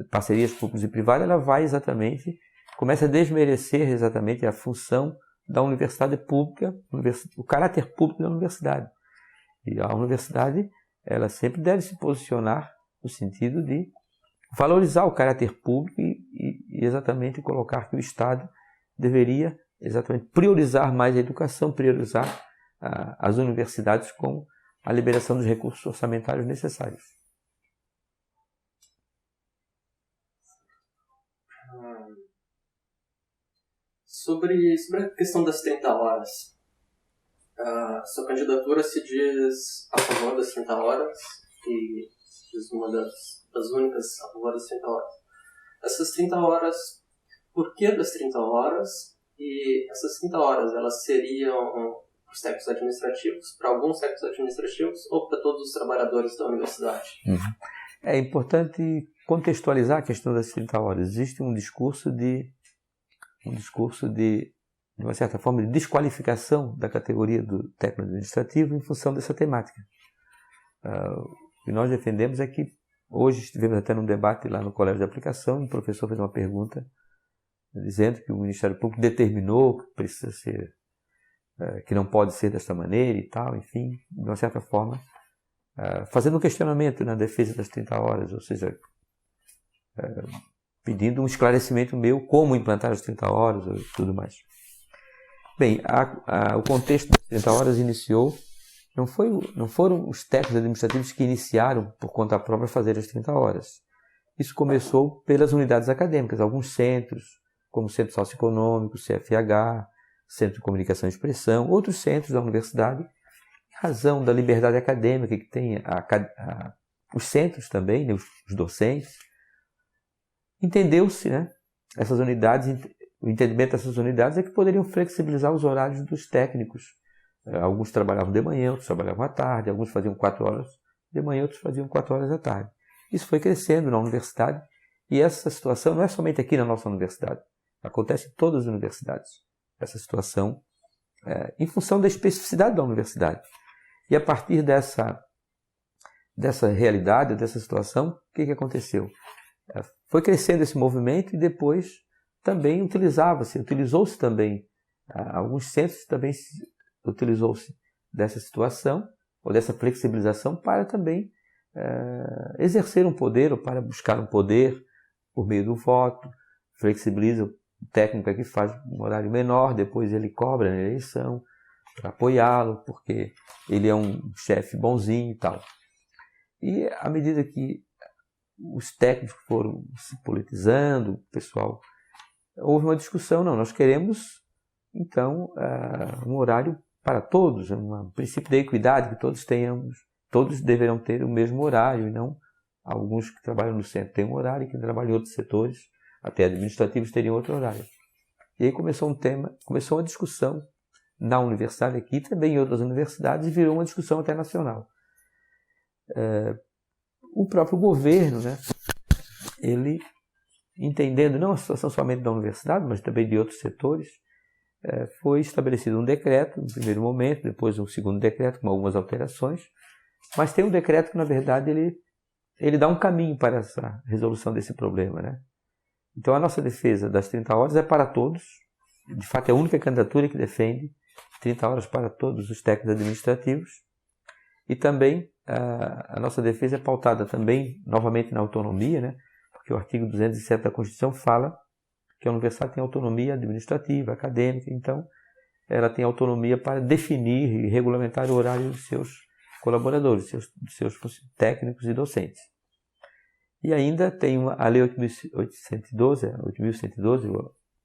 parcerias públicas e privadas, ela vai exatamente, começa a desmerecer exatamente a função da universidade pública, o caráter público da universidade. E a universidade, ela sempre deve se posicionar no sentido de valorizar o caráter público e exatamente colocar que o Estado deveria exatamente priorizar mais a educação, priorizar as universidades com a liberação dos recursos orçamentários necessários. Sobre a questão das 30 horas, sua candidatura se diz a favor das 30 horas e diz uma das únicas a favor das 30 horas. Essas 30 horas, por que das 30 horas? E essas 30 horas, elas seriam para os técnicos administrativos, para alguns técnicos administrativos ou para todos os trabalhadores da universidade? É importante contextualizar a questão das 30 horas. Existe um discurso de uma certa forma, de desqualificação da categoria do técnico administrativo em função dessa temática. O que nós defendemos é que, hoje estivemos até num debate lá no Colégio de Aplicação, e o professor fez uma pergunta dizendo que o Ministério Público determinou que precisa ser, que não pode ser desta maneira e tal, enfim, de uma certa forma, fazendo um questionamento na defesa das 30 horas, ou seja, pedindo um esclarecimento meu como implantar as 30 horas e tudo mais. Bem, o contexto das 30 horas iniciou, não foram os técnicos administrativos que iniciaram por conta própria fazer as 30 horas. Isso começou pelas unidades acadêmicas, alguns centros, como o Centro Socioeconômico, CFH, Centro de Comunicação e Expressão, outros centros da universidade, em razão da liberdade acadêmica que tem os centros também, né, os docentes. Entendeu-se, né, essas unidades, o entendimento dessas unidades é que poderiam flexibilizar os horários dos técnicos. Alguns trabalhavam de manhã, outros trabalhavam à tarde, alguns faziam 4 horas de manhã, outros faziam 4 horas à tarde. Isso foi crescendo na universidade e essa situação não é somente aqui na nossa universidade, acontece em todas as universidades. Essa situação em função da especificidade da universidade. E a partir dessa realidade, dessa situação, o que aconteceu? Foi crescendo esse movimento e depois também utilizou-se também, alguns centros também utilizou-se dessa situação, ou dessa flexibilização para também exercer um poder, ou para buscar um poder por meio do voto, flexibiliza o técnico que faz um horário menor, depois ele cobra na eleição para apoiá-lo, porque ele é um chefe bonzinho e tal. E à medida que os técnicos foram se politizando, o pessoal, houve uma discussão, não, nós queremos então um horário para todos, um princípio da equidade, que todos deverão ter o mesmo horário, e não alguns que trabalham no centro têm um horário, e quem trabalha em outros setores, até administrativos, teriam outro horário. E aí começou uma discussão na universidade aqui, também em outras universidades, e virou uma discussão até nacional. O próprio governo, né, ele, entendendo não a situação somente da universidade, mas também de outros setores, foi estabelecido um decreto, no primeiro momento, depois um segundo decreto, com algumas alterações, mas tem um decreto que, na verdade, ele dá um caminho para essa resolução desse problema, né? Então, a nossa defesa das 30 horas é para todos, de fato é a única candidatura que defende 30 horas para todos os técnicos administrativos, e também a nossa defesa é pautada também, novamente, na autonomia, né? Porque o artigo 207 da Constituição fala que a universidade tem autonomia administrativa, acadêmica, então ela tem autonomia para definir e regulamentar o horário dos seus colaboradores, dos seus técnicos e docentes. E ainda tem a Lei 8.112,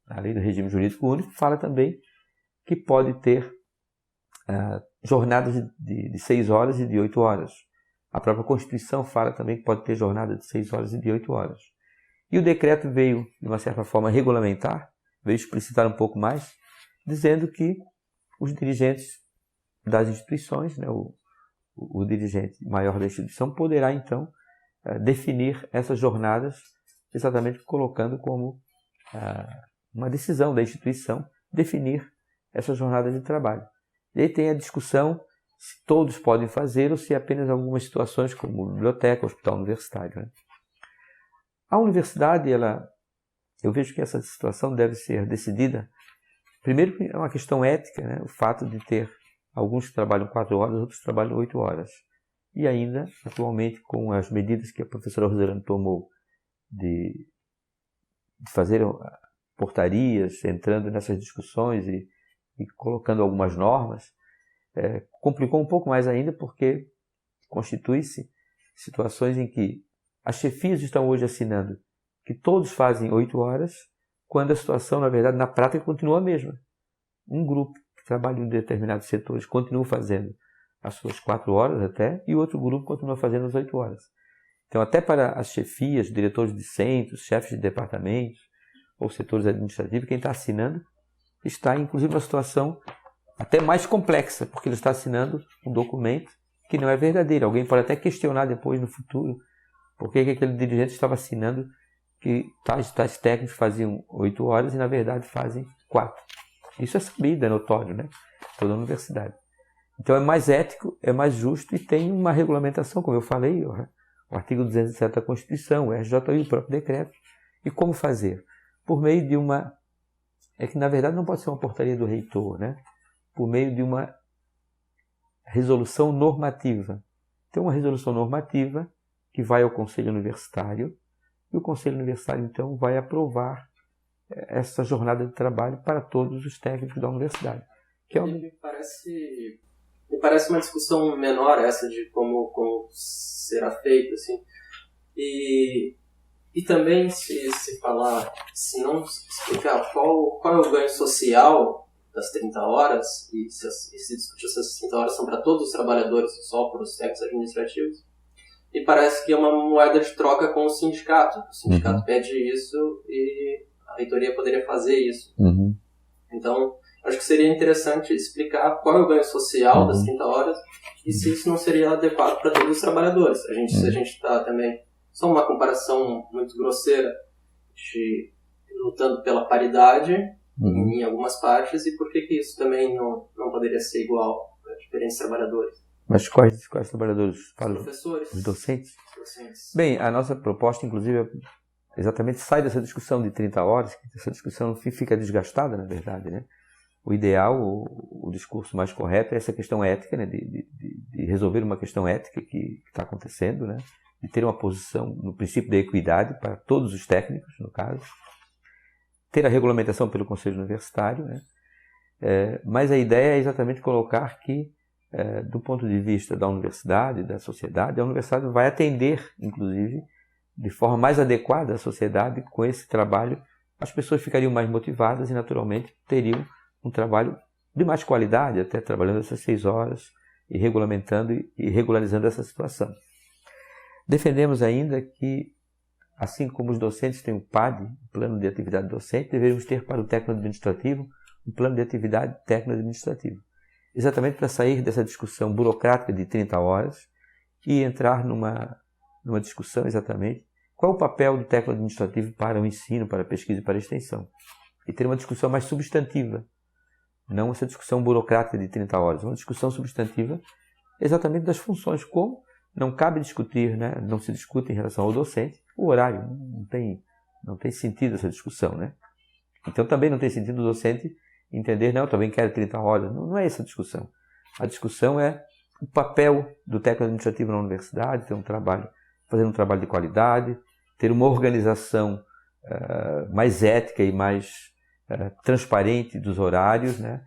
a Lei do Regime Jurídico Único, fala também que pode ter jornadas de 6 horas e de 8 horas. A própria Constituição fala também que pode ter jornada de 6 horas e de 8 horas. E o decreto veio, de uma certa forma, regulamentar, veio explicitar um pouco mais, dizendo que os dirigentes das instituições, né, o dirigente maior da instituição, poderá, então, definir essas jornadas, exatamente colocando como uma decisão da instituição definir essas jornadas de trabalho. E aí tem a discussão se todos podem fazer ou se apenas algumas situações, como biblioteca, hospital universitário, né? A universidade, eu vejo que essa situação deve ser decidida, primeiro é uma questão ética, né? O fato de ter alguns que trabalham 4 horas, outros trabalham 8 horas. e ainda, atualmente, com as medidas que a professora Roselane tomou de fazer portarias, entrando nessas discussões e colocando algumas normas, complicou um pouco mais ainda, porque constitui-se situações em que as chefias estão hoje assinando que todos fazem 8 horas, quando a situação, na verdade, na prática, continua a mesma. Um grupo que trabalha em determinados setores continua fazendo as suas 4 horas até, e outro grupo continua fazendo as 8 horas. Então, até para as chefias, diretores de centros, chefes de departamentos ou setores administrativos, quem está assinando está, inclusive, numa situação até mais complexa, porque ele está assinando um documento que não é verdadeiro. Alguém pode até questionar depois, no futuro, por que aquele dirigente estava assinando que tais técnicos faziam 8 horas e, na verdade, fazem 4. Isso é sabido, é notório, né? Toda a universidade. Então, é mais ético, é mais justo e tem uma regulamentação, como eu falei, o artigo 207 da Constituição, o RJI, o próprio decreto. E como fazer? Por meio de uma... É que, na verdade, não pode ser uma portaria do reitor, né? Por meio de uma resolução normativa. Então, uma resolução normativa que vai ao Conselho Universitário, e o Conselho Universitário, então, vai aprovar essa jornada de trabalho para todos os técnicos da universidade. Que é me parece uma discussão menor essa de como será feito, assim. E também se falar, se não explicar qual é o ganho social das 30 horas, e se discutir se essas 30 horas são para todos os trabalhadores, só para os técnicos administrativos, e parece que é uma moeda de troca com o sindicato. O sindicato pede isso e a reitoria poderia fazer isso. Então, acho que seria interessante explicar qual é o ganho social das 30 horas e se isso não seria adequado para todos os trabalhadores. Se a gente está também... Só uma comparação muito grosseira de lutando pela paridade em algumas partes, e por que isso também não poderia ser igual para diferentes trabalhadores. Mas quais trabalhadores? Os professores. Os docentes? Bem, a nossa proposta, inclusive, exatamente sai dessa discussão de 30 horas, que essa discussão fica desgastada, na verdade, né? O ideal, o discurso mais correto é essa questão ética, né? de resolver uma questão ética que está acontecendo, né? De ter uma posição no princípio da equidade para todos os técnicos, no caso, ter a regulamentação pelo Conselho Universitário, né? Mas a ideia é exatamente colocar que, do ponto de vista da universidade, da sociedade, a universidade vai atender, inclusive, de forma mais adequada à sociedade com esse trabalho. As pessoas ficariam mais motivadas e, naturalmente, teriam um trabalho de mais qualidade, até trabalhando essas 6 horas e regulamentando e regularizando essa situação. Defendemos ainda que, assim como os docentes têm o PAD, o Plano de Atividade Docente, deveríamos ter para o técnico administrativo um plano de atividade técnico-administrativo. Exatamente para sair dessa discussão burocrática de 30 horas e entrar numa discussão exatamente qual é o papel do técnico administrativo para o ensino, para a pesquisa e para a extensão. E ter uma discussão mais substantiva, não essa discussão burocrática de 30 horas, uma discussão substantiva exatamente das funções, como não cabe discutir, né? Não se discute em relação ao docente o horário, não tem sentido essa discussão, né? Então também não tem sentido o docente entender, não, eu também quero 30 horas, não é essa a discussão. A discussão é o papel do técnico administrativo na universidade, fazendo um trabalho de qualidade, ter uma organização mais ética e mais transparente dos horários, né?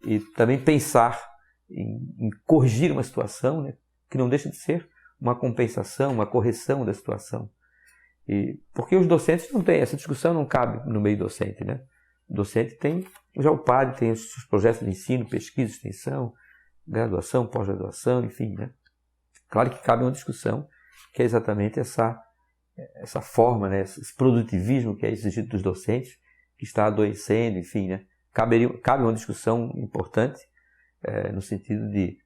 E também pensar em corrigir uma situação, né? Que não deixa de ser uma compensação, uma correção da situação. Porque os docentes não têm, essa discussão não cabe no meio docente, né? O docente tem, já o PAD tem os seus projetos de ensino, pesquisa, extensão, graduação, pós-graduação, enfim, né? Claro que cabe uma discussão que é exatamente essa forma, né? Esse produtivismo que é exigido dos docentes, que está adoecendo, enfim, né? Cabe uma discussão importante no sentido de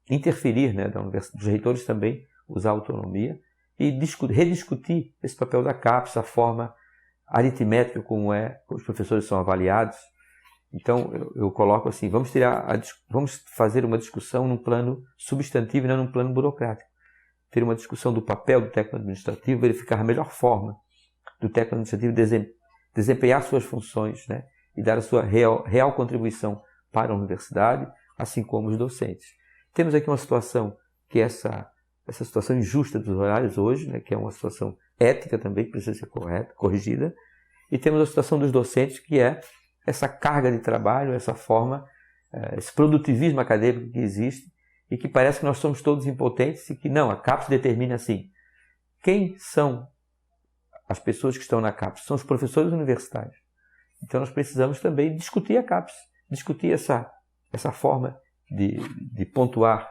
interferir, né, dos reitores também, usar autonomia e rediscutir esse papel da CAPES, a forma aritmética como os professores são avaliados. Então, eu coloco assim, vamos fazer uma discussão num plano substantivo e não num plano burocrático. Ter uma discussão do papel do técnico administrativo, verificar a melhor forma do técnico administrativo desempenhar suas funções, né, e dar a sua real contribuição para a universidade, assim como os docentes. Temos aqui uma situação que é essa situação injusta dos horários hoje, né, que é uma situação ética também, que precisa ser corrigida, e temos a situação dos docentes, que é essa carga de trabalho, essa forma, esse produtivismo acadêmico que existe, e que parece que nós somos todos impotentes, e que não, a CAPES determina assim. Quem são as pessoas que estão na CAPES? São os professores universitários. Então nós precisamos também discutir a CAPES, discutir essa forma de pontuar.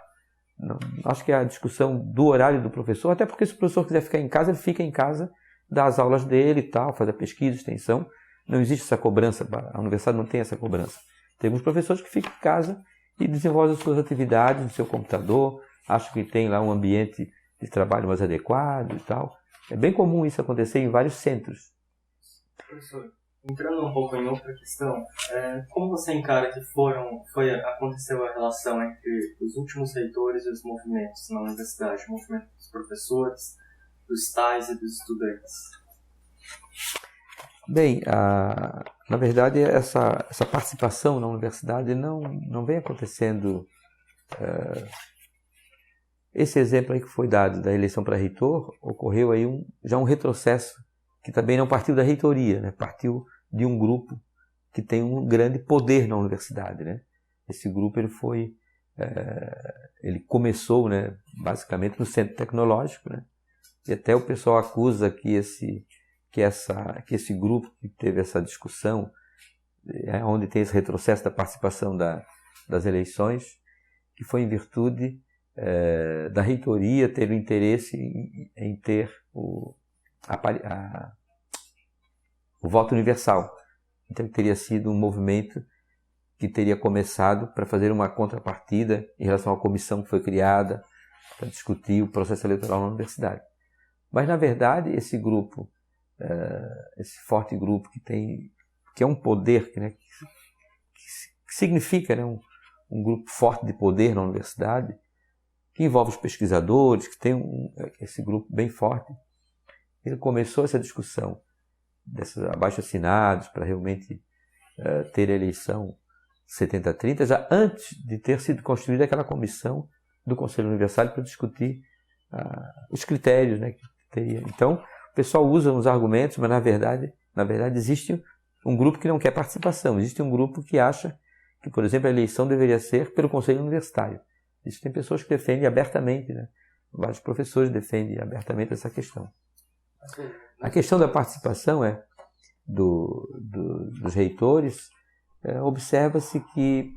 Não, acho que a discussão do horário do professor, até porque se o professor quiser ficar em casa, ele fica em casa, dá as aulas dele e tal, faz a pesquisa, extensão. Não existe essa cobrança, a universidade não tem essa cobrança. Temos professores que ficam em casa e desenvolvem as suas atividades no seu computador, acham que tem lá um ambiente de trabalho mais adequado e tal. É bem comum isso acontecer em vários centros. Professor, entrando um pouco em outra questão, como você encara que aconteceu a relação entre os últimos reitores e os movimentos na universidade, o movimento dos professores, dos tais e dos estudantes? Bem, na verdade, essa participação na universidade não vem acontecendo. Esse exemplo aí que foi dado da eleição para reitor, ocorreu aí já um retrocesso, que também não partiu da reitoria, né? Partiu de um grupo que tem um grande poder na universidade, né? Esse grupo ele começou, né, basicamente no centro tecnológico, né? E até o pessoal acusa que esse grupo que teve essa discussão, onde tem esse retrocesso da participação das eleições, que foi em virtude da reitoria ter o interesse em ter o voto universal. Então teria sido um movimento que teria começado para fazer uma contrapartida em relação à comissão que foi criada para discutir o processo eleitoral na universidade. Mas, na verdade, esse grupo, esse forte grupo que é um poder, né, que significa, né, um grupo forte de poder na universidade, que envolve os pesquisadores, que tem esse grupo bem forte, ele começou essa discussão desses abaixo-assinados para realmente ter a eleição 70-30, já antes de ter sido construída aquela comissão do Conselho Universitário para discutir os critérios, né, que teria. Então, o pessoal usa uns argumentos, mas na verdade existe um grupo que não quer participação, existe um grupo que acha que, por exemplo, a eleição deveria ser pelo Conselho Universitário. Existem pessoas que defendem abertamente, né? Vários professores defendem abertamente essa questão. A questão da participação dos reitores, observa-se que,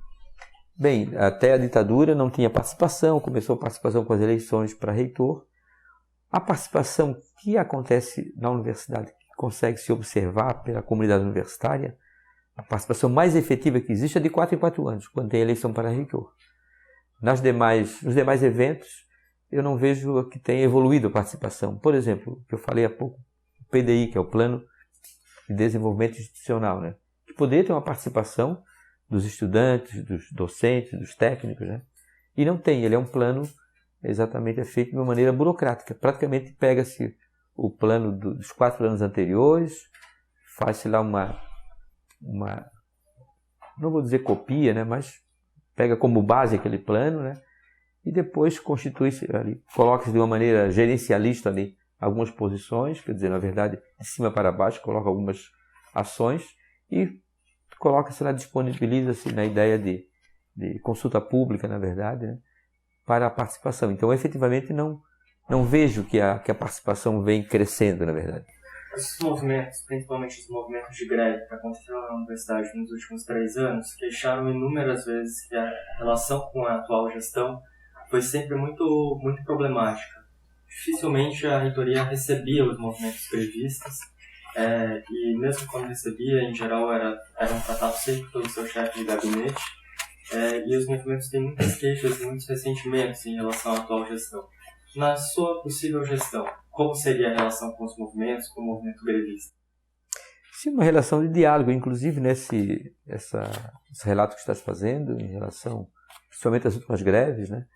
bem, até a ditadura não tinha participação, começou a participação com as eleições para reitor. A participação que acontece na universidade, que consegue se observar pela comunidade universitária, a participação mais efetiva que existe é de 4 em 4 anos, quando tem eleição para reitor. Nos demais eventos, eu não vejo que tenha evoluído a participação. Por exemplo, o que eu falei há pouco, o PDI, que é o Plano de Desenvolvimento Institucional, né? Que poderia ter uma participação dos estudantes, dos docentes, dos técnicos, né? E não tem, ele é um plano exatamente feito de uma maneira burocrática. Praticamente pega-se o plano dos 4 anos anteriores, faz-se lá uma, não vou dizer copia, né? Mas pega como base aquele plano, né? E depois constitui-se ali, coloca-se de uma maneira gerencialista ali algumas posições, quer dizer, na verdade, de cima para baixo, coloca algumas ações e coloca-se lá, disponibiliza-se na ideia de consulta pública, na verdade, né? Para a participação. Então, efetivamente, não vejo que a participação vem crescendo, na verdade. Esses movimentos, principalmente os movimentos de greve que aconteceram na universidade nos últimos 3 anos, queixaram inúmeras vezes que a relação com a atual gestão foi sempre muito, muito problemática. Dificilmente a reitoria recebia os movimentos grevistas, e mesmo quando recebia, em geral, eram tratados sempre pelo seu chefe de gabinete, e os movimentos têm muitas queixas e muitos ressentimentos em relação à atual gestão. Na sua possível gestão, como seria a relação com os movimentos, com o movimento grevista? Sim, uma relação de diálogo, inclusive esse relato que estás fazendo em relação, principalmente às últimas greves, né?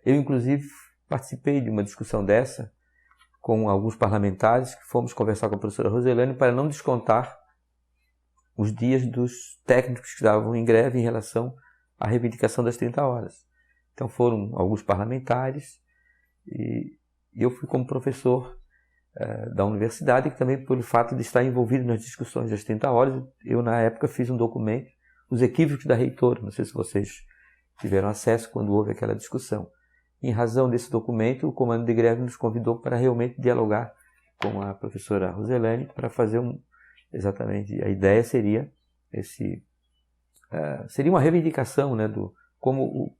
Eu, inclusive, participei de uma discussão dessa com alguns parlamentares que fomos conversar com a professora Roselane para não descontar os dias dos técnicos que estavam em greve em relação à reivindicação das 30 horas. Então foram alguns parlamentares e eu fui como professor da universidade, que também pelo fato de estar envolvido nas discussões das 30 horas, eu na época fiz um documento, Os Equívocos da Reitora, não sei se vocês tiveram acesso quando houve aquela discussão. Em razão desse documento, o Comando de Greve nos convidou para realmente dialogar com a professora Roselane para fazer exatamente, a ideia seria seria uma reivindicação, né, como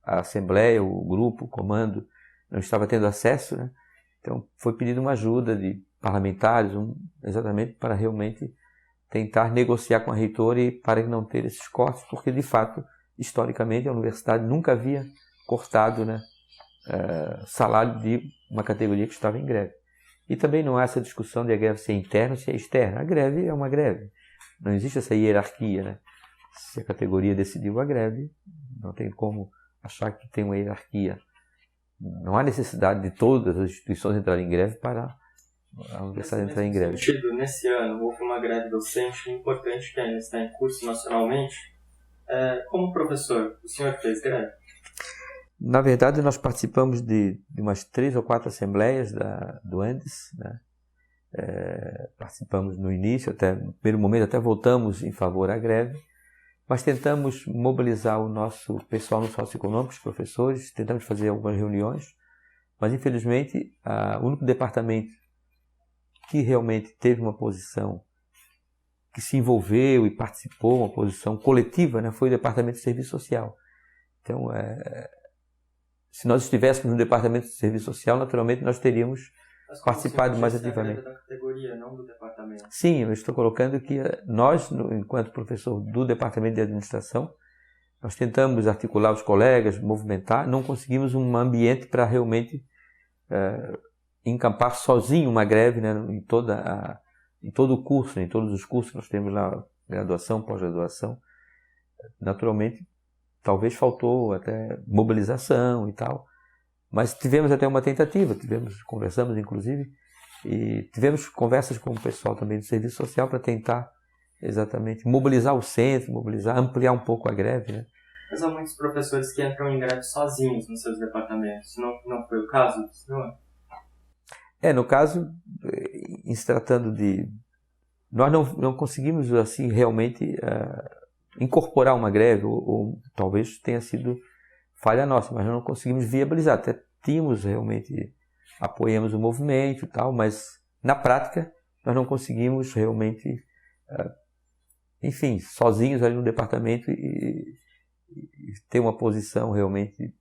a Assembleia, o grupo, o comando não estava tendo acesso, né? Então foi pedida uma ajuda de parlamentares, exatamente para realmente tentar negociar com a reitora e para não ter esses cortes, porque de fato, historicamente, a universidade nunca havia cortado, né, salário de uma categoria que estava em greve. E também não há essa discussão de a greve ser interna ou se é externa. A greve é uma greve. Não existe essa hierarquia, né? Se a categoria decidiu a greve, não tem como achar que tem uma hierarquia. Não há necessidade de todas as instituições entrarem em greve para a universidade entrar em greve. Nesse ano, houve uma greve docente importante que ainda está em curso nacionalmente. Como professor, o senhor fez greve? Na verdade, nós participamos de umas 3 ou 4 assembleias do Andes, né? Participamos no início, até no primeiro momento até votamos em favor à greve, mas tentamos mobilizar o nosso pessoal no socioeconômico, os professores, tentamos fazer algumas reuniões, mas infelizmente o único departamento que realmente teve uma posição, que se envolveu e participou, uma posição coletiva, né, foi o Departamento de Serviço Social. Então, se nós estivéssemos no Departamento de Serviço Social, naturalmente nós teríamos participado mais ativamente. Da categoria, não do departamento. Sim, eu estou colocando que nós, enquanto professor do Departamento de Administração, nós tentamos articular os colegas, movimentar, não conseguimos um ambiente para realmente encampar sozinho uma greve, né, em todo o curso, em todos os cursos que nós temos lá, graduação, pós-graduação. Naturalmente, talvez faltou até mobilização e tal, mas tivemos até uma tentativa, conversamos inclusive, e tivemos conversas com o pessoal também do Serviço Social para tentar exatamente mobilizar o centro, ampliar um pouco a greve, né? Mas há muitos professores que entram em greve sozinhos nos seus departamentos, não foi o caso do senhor? No caso, em se tratando de... Nós não conseguimos assim realmente incorporar uma greve, ou talvez tenha sido falha nossa, mas não conseguimos viabilizar. Até tínhamos realmente, apoiamos o movimento e tal, mas na prática nós não conseguimos realmente, enfim, sozinhos ali no departamento e ter uma posição realmente...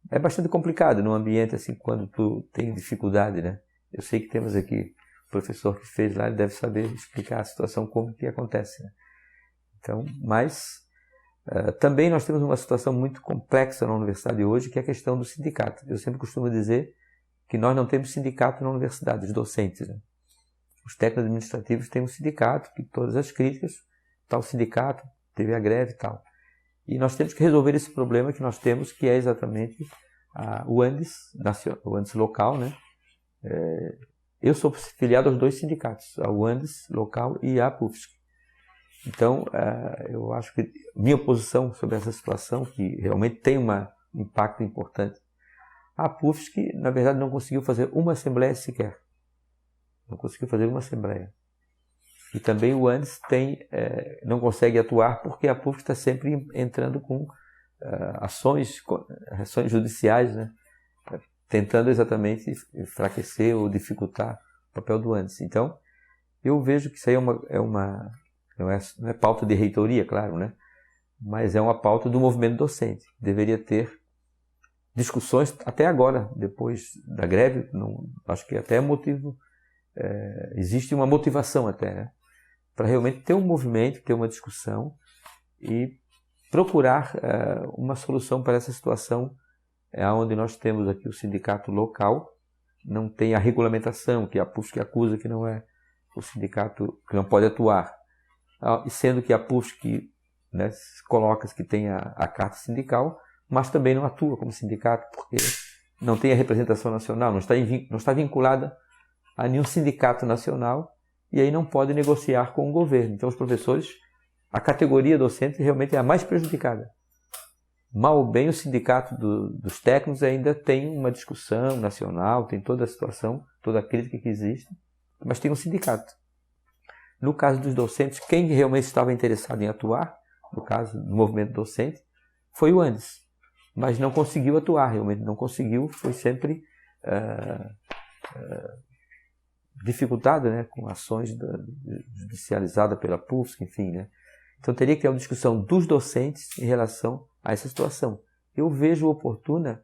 É bastante complicado num ambiente assim, quando tu tem dificuldade, né? Eu sei que temos aqui o professor que fez lá, ele deve saber explicar a situação como que acontece, né? Então, mas também nós temos uma situação muito complexa na universidade hoje, que é a questão do sindicato. Eu sempre costumo dizer que nós não temos sindicato na universidade, os docentes, né? Os técnicos administrativos têm um sindicato, que todas as críticas, tal sindicato, teve a greve e tal. E nós temos que resolver esse problema que nós temos, que é exatamente o Andes local, né? Eu sou filiado aos 2 sindicatos, ao Andes local e à PUFSC. Então, eu acho que minha posição sobre essa situação, que realmente tem um impacto importante, a PUFSC, na verdade, não conseguiu fazer uma assembleia sequer. Não conseguiu fazer uma assembleia. E também o Andes não consegue atuar porque a PUFSC está sempre entrando com ações judiciais, né? Tentando exatamente enfraquecer ou dificultar o papel do Andes. Então, eu vejo que isso aí não é pauta de reitoria, claro, né? Mas é uma pauta do movimento docente. Deveria ter discussões até agora, depois da greve, acho que até é motivo, existe uma motivação até, né? Para realmente ter um movimento, ter uma discussão e procurar uma solução para essa situação, onde nós temos aqui o sindicato local, não tem a regulamentação, que a PUFSC acusa que não é o sindicato que não pode atuar, sendo que a PUFSC, né, coloca que tem a carta sindical, mas também não atua como sindicato, porque não tem a representação nacional, não está vinculada a nenhum sindicato nacional, e aí não pode negociar com o governo. Então os professores, a categoria docente realmente é a mais prejudicada. mal ou bem, o sindicato dos técnicos ainda tem uma discussão nacional, tem toda a situação, toda a crítica que existe, mas tem um sindicato. No caso dos docentes, quem realmente estava interessado em atuar, no caso do movimento docente, foi o Andes, mas não conseguiu atuar, realmente não conseguiu, foi sempre dificultado, né, com ações judicializadas pela PUFSC, enfim, né. Então teria que ter uma discussão dos docentes em relação a essa situação. Eu vejo oportuna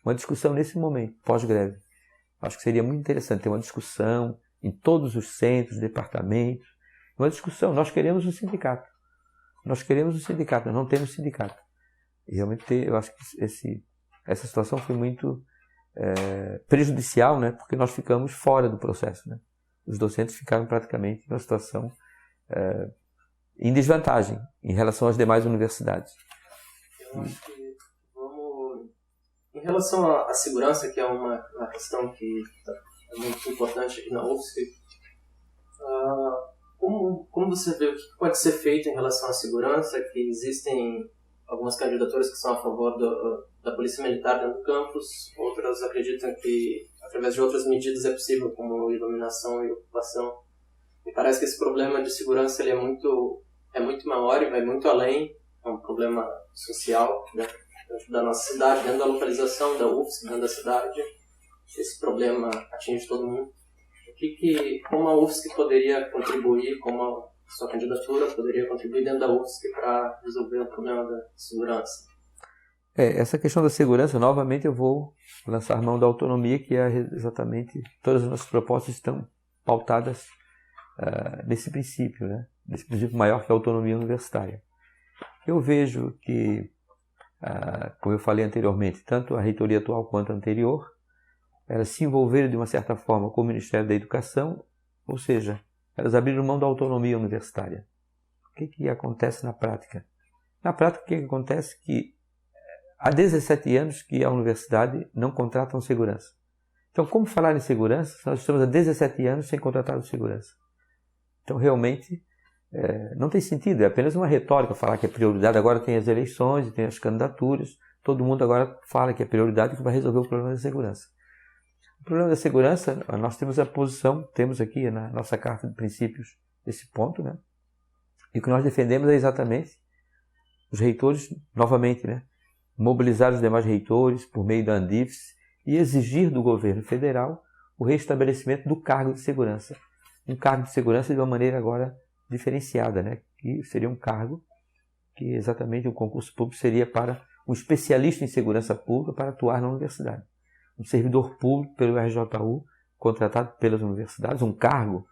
uma discussão nesse momento, pós-greve. Acho que seria muito interessante ter uma discussão em todos os centros, departamentos, uma discussão. Nós queremos um sindicato. Nós não temos sindicato. E realmente eu acho que essa situação foi muito prejudicial, né, porque nós ficamos fora do processo, né. Os docentes ficaram praticamente numa situação em desvantagem em relação às demais universidades. Eu acho que em relação à segurança, que é uma questão que é muito importante aqui na UFSC, como você vê o que pode ser feito em relação à segurança, que existem algumas candidaturas que são a favor da polícia militar dentro do campus, outras acreditam que através de outras medidas é possível, como iluminação e ocupação. Me parece que esse problema de segurança ele é muito maior e vai muito além, é um problema social, né, dentro da nossa cidade, dentro da localização da UFSC, dentro da cidade. Esse problema atinge todo mundo. Como a UFSC poderia contribuir, como a sua candidatura poderia contribuir dentro da UFSC para resolver o problema da segurança? Essa questão da segurança, novamente eu vou lançar mão da autonomia, que é exatamente, todas as nossas propostas estão pautadas nesse princípio, né? Nesse princípio maior que é a autonomia universitária. Eu vejo que, como eu falei anteriormente, tanto a reitoria atual quanto a anterior, elas se envolveram de uma certa forma com o Ministério da Educação, ou seja, elas abriram mão da autonomia universitária. O que acontece na prática? Na prática, o que acontece é que há 17 anos que a universidade não contrata um segurança. Então, como falar em segurança, nós estamos há 17 anos sem contratar um segurança. Então, realmente, não tem sentido, é apenas uma retórica falar que é prioridade. Agora tem as eleições, tem as candidaturas, todo mundo agora fala que é prioridade, que vai resolver o problema da segurança. O problema da segurança, nós temos a posição, temos aqui na nossa carta de princípios esse ponto, né? E o que nós defendemos é exatamente os reitores, novamente, né? Mobilizar os demais reitores por meio da ANDIFES e exigir do governo federal o restabelecimento do cargo de segurança. Um cargo de segurança de uma maneira agora diferenciada, né? Que seria um cargo que exatamente o concurso público seria para um especialista em segurança pública para atuar na universidade. Um servidor público pelo RJU, contratado pelas universidades, um cargo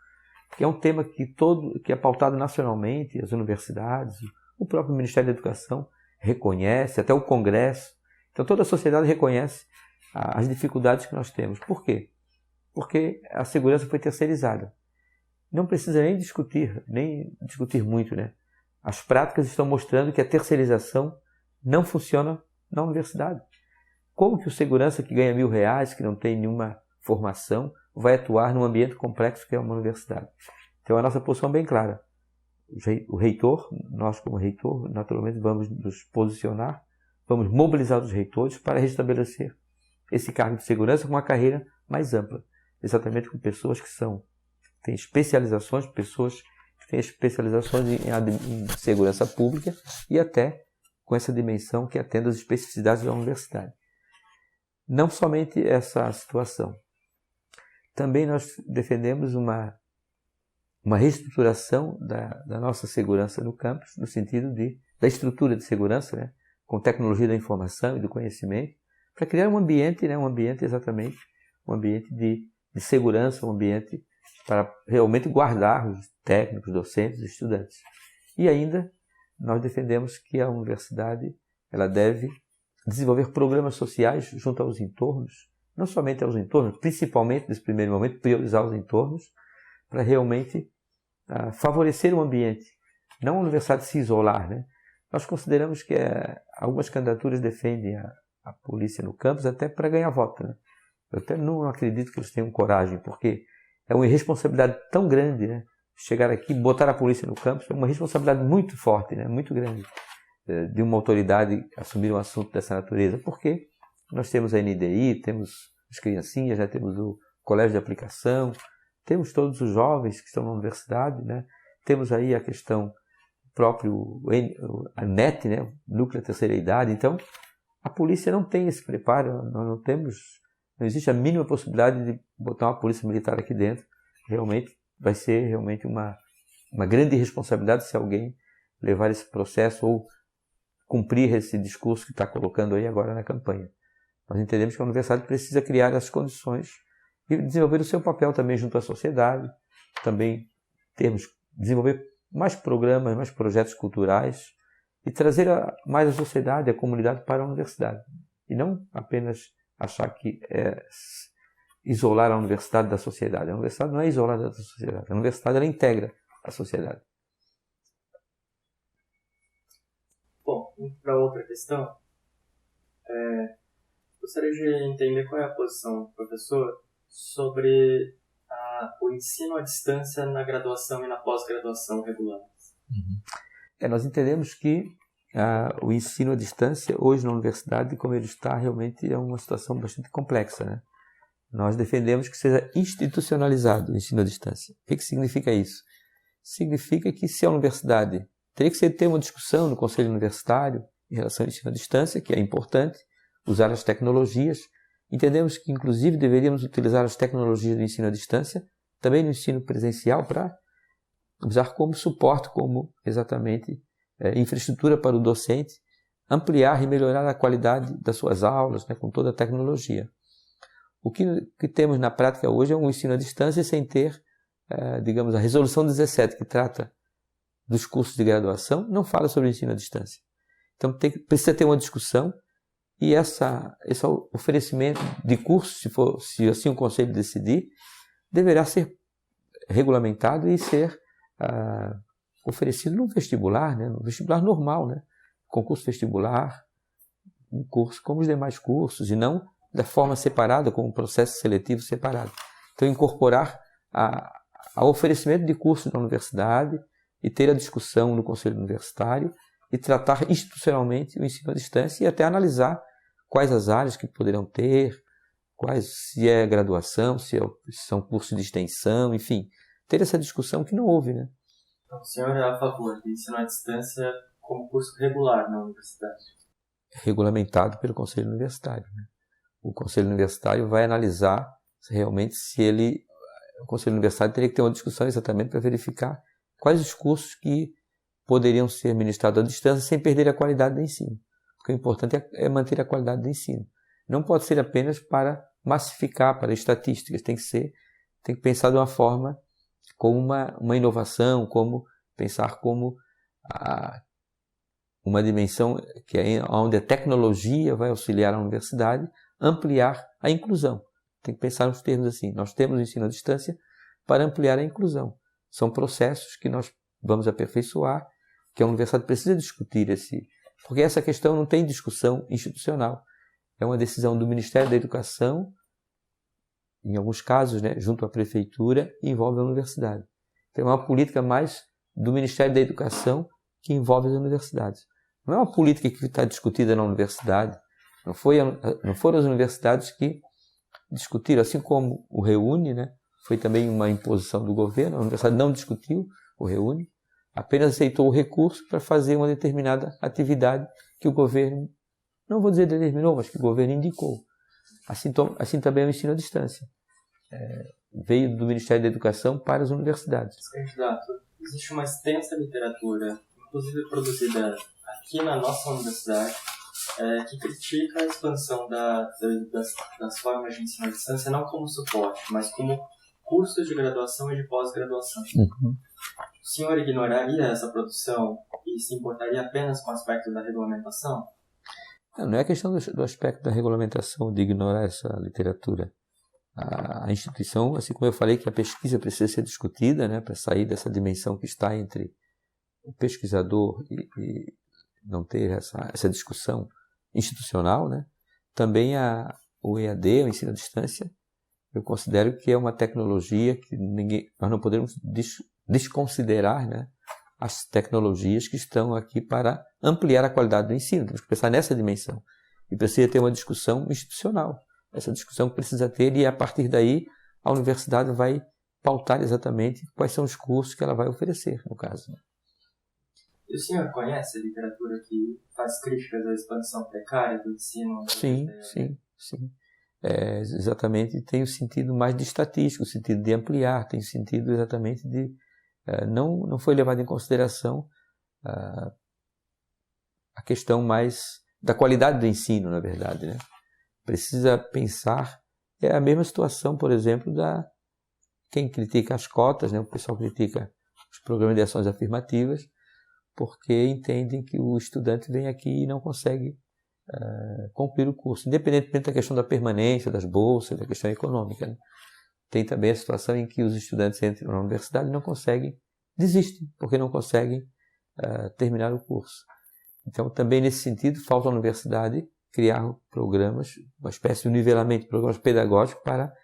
que é um tema que é pautado nacionalmente, as universidades, o próprio Ministério da Educação reconhece, até o Congresso. Então toda a sociedade reconhece as dificuldades que nós temos. Por quê? Porque a segurança foi terceirizada. Não precisa nem discutir muito, né? As práticas estão mostrando que a terceirização não funciona na universidade. Como que o segurança que ganha R$1.000, que não tem nenhuma formação, vai atuar num ambiente complexo que é uma universidade? Então a nossa posição é bem clara. O reitor, nós como reitor, naturalmente vamos nos posicionar, vamos mobilizar os reitores para restabelecer esse cargo de segurança com uma carreira mais ampla, exatamente com pessoas que têm especializações, pessoas que têm especializações em segurança pública e até com essa dimensão que atende às especificidades da universidade. Não somente essa situação. Também nós defendemos uma reestruturação da nossa segurança no campus, no sentido da estrutura de segurança, né, com tecnologia da informação e do conhecimento, para criar um ambiente, né, um ambiente de segurança, um ambiente para realmente guardar os técnicos, docentes, estudantes. E ainda nós defendemos que a universidade ela deve desenvolver programas sociais junto aos entornos, não somente aos entornos, principalmente nesse primeiro momento, priorizar os entornos, para realmente favorecer o ambiente, não a universidade se isolar, né? Nós consideramos que algumas candidaturas defendem a polícia no campus até para ganhar voto, né? Eu até não acredito que eles tenham coragem, porque é uma irresponsabilidade tão grande, né? Chegar aqui e botar a polícia no campus é uma responsabilidade muito forte, né? Muito grande. de uma autoridade assumir um assunto dessa natureza? Porque nós temos a NDI, temos as criancinhas, já temos o colégio de aplicação, temos todos os jovens que estão na universidade, né? Temos aí a questão próprio, a NET, né? Núcleo da terceira idade. Então, a polícia não tem esse preparo, não existe a mínima possibilidade de botar uma polícia militar aqui dentro. Realmente vai ser realmente uma grande responsabilidade se alguém levar esse processo ou cumprir esse discurso que está colocando aí agora na campanha. Nós entendemos que a universidade precisa criar as condições e desenvolver o seu papel também junto à sociedade, também desenvolver mais programas, mais projetos culturais e trazer mais a sociedade, a comunidade para a universidade. E não apenas achar que é isolar a universidade da sociedade. A universidade não é isolada da sociedade. A universidade ela integra a sociedade. Bom, para outra questão, gostaria de entender qual é a posição do professor sobre o ensino à distância na graduação e na pós-graduação regulares. Nós entendemos que o ensino à distância, hoje na universidade, como ele está, realmente é uma situação bastante complexa, né? Nós defendemos que seja institucionalizado o ensino à distância. O que significa isso? Significa que se a universidade teria que ter uma discussão no conselho universitário em relação ao ensino à distância, que é importante, usar as tecnologias. Entendemos que, inclusive, deveríamos utilizar as tecnologias do ensino à distância, também no ensino presencial, para usar como suporte, como exatamente infraestrutura para o docente, ampliar e melhorar a qualidade das suas aulas, né, com toda a tecnologia. O que temos na prática hoje é um ensino à distância sem ter, digamos, a Resolução 17, que trata dos cursos de graduação, não fala sobre o ensino à distância. Então precisa ter uma discussão e esse oferecimento de cursos, se assim o Conselho decidir, deverá ser regulamentado e ser oferecido no vestibular, né? No vestibular normal, né? Concurso vestibular, um curso como os demais cursos, e não da forma separada, com um processo seletivo separado. Então, incorporar ao oferecimento de cursos na universidade e ter a discussão no Conselho Universitário e tratar institucionalmente o ensino à distância e até analisar quais as áreas que poderão ter, se é graduação, se são cursos de extensão, enfim, ter essa discussão que não houve, né? Então, o senhor é a favor de ensino à distância como curso regular na universidade? Regulamentado pelo Conselho Universitário, né? O Conselho Universitário vai analisar realmente o Conselho Universitário teria que ter uma discussão exatamente para verificar quais os cursos que poderiam ser ministrados à distância sem perder a qualidade do ensino. Porque o importante é manter a qualidade do ensino. Não pode ser apenas para massificar, para estatísticas. Tem que pensar de uma forma como uma inovação, pensar como uma dimensão que é onde a tecnologia vai auxiliar a universidade, ampliar a inclusão. Tem que pensar nos termos assim. Nós temos o ensino à distância para ampliar a inclusão. São processos que nós vamos aperfeiçoar, que a universidade precisa discutir porque essa questão não tem discussão institucional. É uma decisão do Ministério da Educação, em alguns casos, né, junto à prefeitura, e envolve a universidade. Então, é uma política mais do Ministério da Educação que envolve as universidades. Não é uma política que está discutida na universidade. Não foram as universidades que discutiram, assim como o REUNE, né? Foi também uma imposição do governo. A universidade não discutiu o REUNE, apenas aceitou o recurso para fazer uma determinada atividade que o governo, não vou dizer determinou, mas que o governo indicou. Assim também é o ensino à distância. Veio do Ministério da Educação para as universidades. Candidato, existe uma extensa literatura, inclusive produzida aqui na nossa universidade, que critica a expansão das formas de ensino à distância não como suporte, mas como cursos de graduação e de pós-graduação. Uhum. O senhor ignoraria essa produção e se importaria apenas com o aspecto da regulamentação? Não é questão do aspecto da regulamentação de ignorar essa literatura. A instituição, assim como eu falei que a pesquisa precisa ser discutida, né, para sair dessa dimensão que está entre o pesquisador e não ter essa discussão institucional, né? Também o EAD, o ensino à distância, eu considero que é uma tecnologia que nós não podemos desconsiderar, né, as tecnologias que estão aqui para ampliar a qualidade do ensino. Temos que pensar nessa dimensão. E precisa ter uma discussão institucional. Essa discussão que precisa ter, e a partir daí a universidade vai pautar exatamente quais são os cursos que ela vai oferecer, no caso. E o senhor conhece a literatura que faz críticas à expansão precária do ensino? Sim. Exatamente, tem o sentido mais de estatístico, o sentido de ampliar, tem o sentido exatamente de... não foi levado em consideração a questão mais da qualidade do ensino, na verdade, né? Precisa pensar, é a mesma situação, por exemplo, quem critica as cotas, né? O pessoal critica os programas de ações afirmativas, porque entendem que o estudante vem aqui e não consegue concluir o curso, independentemente da questão da permanência, das bolsas, da questão econômica, né? Tem também a situação em que os estudantes entram na universidade e não conseguem, desistem, porque não conseguem terminar o curso. Então, também nesse sentido, falta à universidade criar programas, uma espécie de nivelamento, programas pedagógicos para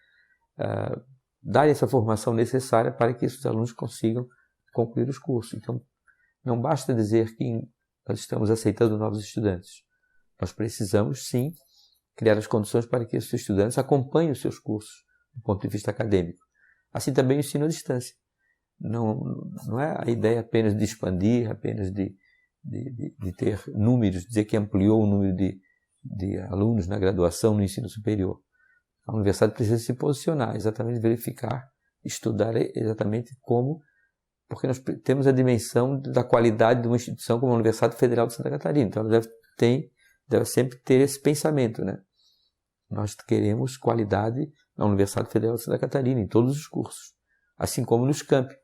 dar essa formação necessária para que esses alunos consigam concluir os cursos. Então, não basta dizer que nós estamos aceitando novos estudantes. Nós precisamos, sim, criar as condições para que esses estudantes acompanhem os seus cursos do ponto de vista acadêmico. Assim também o ensino à distância. Não é a ideia apenas de expandir, apenas de ter números, dizer que ampliou o número de alunos na graduação, no ensino superior. A universidade precisa se posicionar, exatamente verificar, estudar exatamente como, porque nós temos a dimensão da qualidade de uma instituição como a Universidade Federal de Santa Catarina. Então ela deve sempre ter esse pensamento, né? Nós queremos qualidade na Universidade Federal de Santa Catarina, em todos os cursos, assim como nos campi.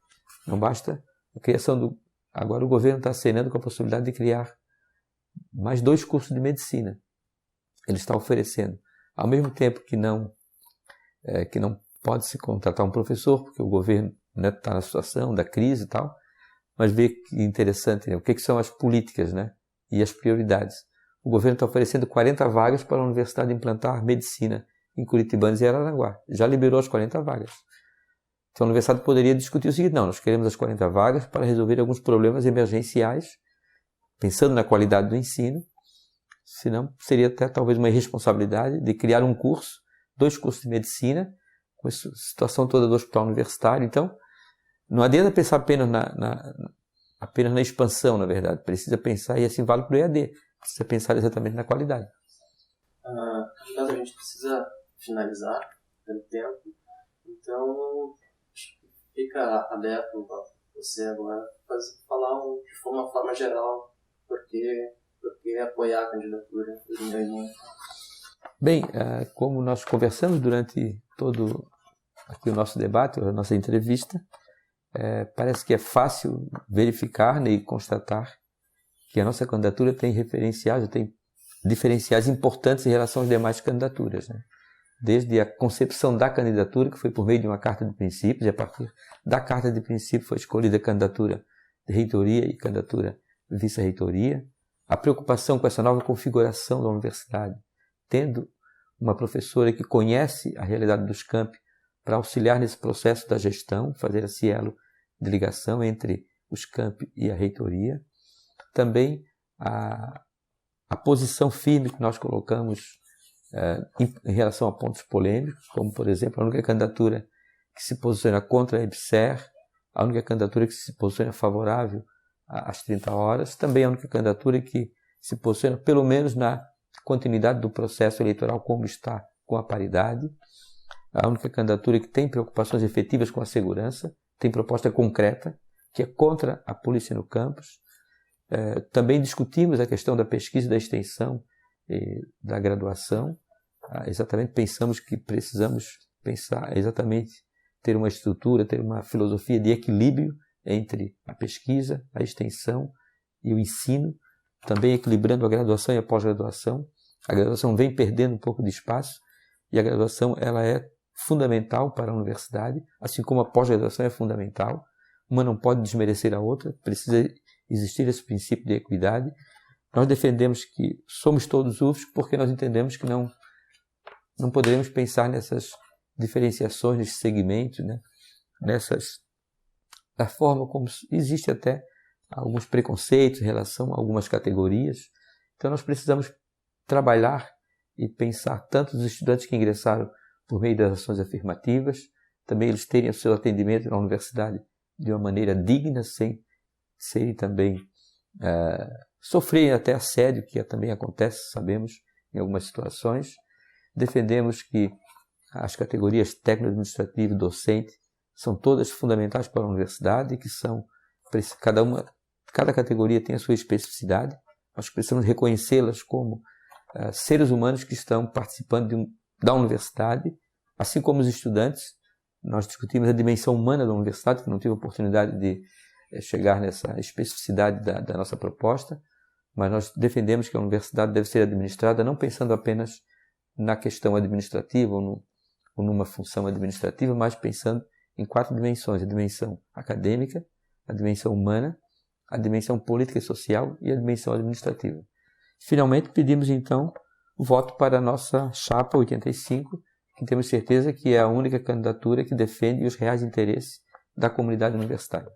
Não basta a criação Agora o governo está acenando com a possibilidade de criar mais 2 cursos de medicina. Ele está oferecendo. Ao mesmo tempo que não pode se contratar um professor, porque o governo está na situação da crise e tal, mas vê que interessante, né? O que são as políticas, né? E as prioridades. O governo está oferecendo 40 vagas para a universidade implantar medicina em Curitibanos e Araranguá. Já liberou as 40 vagas. Então a universidade poderia discutir o seguinte: não, nós queremos as 40 vagas para resolver alguns problemas emergenciais, pensando na qualidade do ensino, senão seria até talvez uma irresponsabilidade de criar um curso, 2 cursos de medicina, com a situação toda do hospital universitário. Então, não adianta pensar apenas na expansão, na verdade. Precisa pensar, e assim vale para o EAD, precisa pensar exatamente na qualidade. Mas a gente precisa finalizar pelo tempo, então fica aberto para você agora falar de uma forma geral por que apoiar a candidatura do Linhares. Bem, como nós conversamos durante todo aqui o nosso debate, a nossa entrevista, parece que é fácil verificar, né, e constatar que a nossa candidatura tem diferenciais importantes em relação às demais candidaturas, né? Desde a concepção da candidatura, que foi por meio de uma carta de princípios, e a partir da carta de princípios foi escolhida a candidatura de reitoria e candidatura de vice-reitoria, a preocupação com essa nova configuração da universidade, tendo uma professora que conhece a realidade dos campi para auxiliar nesse processo da gestão, fazer esse elo de ligação entre os campi e a reitoria. Também a posição firme que nós colocamos em relação a pontos polêmicos, como, por exemplo, a única candidatura que se posiciona contra a EBSER, a única candidatura que se posiciona favorável às 30 horas, também a única candidatura que se posiciona, pelo menos, na continuidade do processo eleitoral como está com a paridade, a única candidatura que tem preocupações efetivas com a segurança, tem proposta concreta, que é contra a polícia no campus. Também discutimos a questão da pesquisa e da extensão da graduação. Exatamente pensamos que precisamos pensar exatamente ter uma estrutura, ter uma filosofia de equilíbrio entre a pesquisa, a extensão e o ensino, também equilibrando a graduação e a pós-graduação. A graduação vem perdendo um pouco de espaço e a graduação ela é fundamental para a universidade, assim como a pós-graduação é fundamental. Uma não pode desmerecer a outra, precisa existir esse princípio de equidade. Nós defendemos que somos todos UFSC porque nós entendemos que não poderemos pensar nessas diferenciações, nesses segmentos, né? Da forma como existe até alguns preconceitos em relação a algumas categorias. Então nós precisamos trabalhar e pensar tanto os estudantes que ingressaram por meio das ações afirmativas, também eles terem o seu atendimento na universidade de uma maneira digna, sem serem também sofrerem até assédio, que também acontece, sabemos, em algumas situações. Defendemos que as categorias técnico-administrativo e docente são todas fundamentais para a universidade, que são, cada categoria tem a sua especificidade. Nós precisamos reconhecê-las como seres humanos que estão participando da universidade, assim como os estudantes. Nós discutimos a dimensão humana da universidade, que não tive a oportunidade de chegar nessa especificidade da nossa proposta, mas nós defendemos que a universidade deve ser administrada não pensando apenas na questão administrativa ou numa função administrativa, mas pensando em 4 dimensões: a dimensão acadêmica, a dimensão humana, a dimensão política e social e a dimensão administrativa. Finalmente, pedimos então o voto para a nossa chapa 85, que temos certeza que é a única candidatura que defende os reais interesses da comunidade universitária.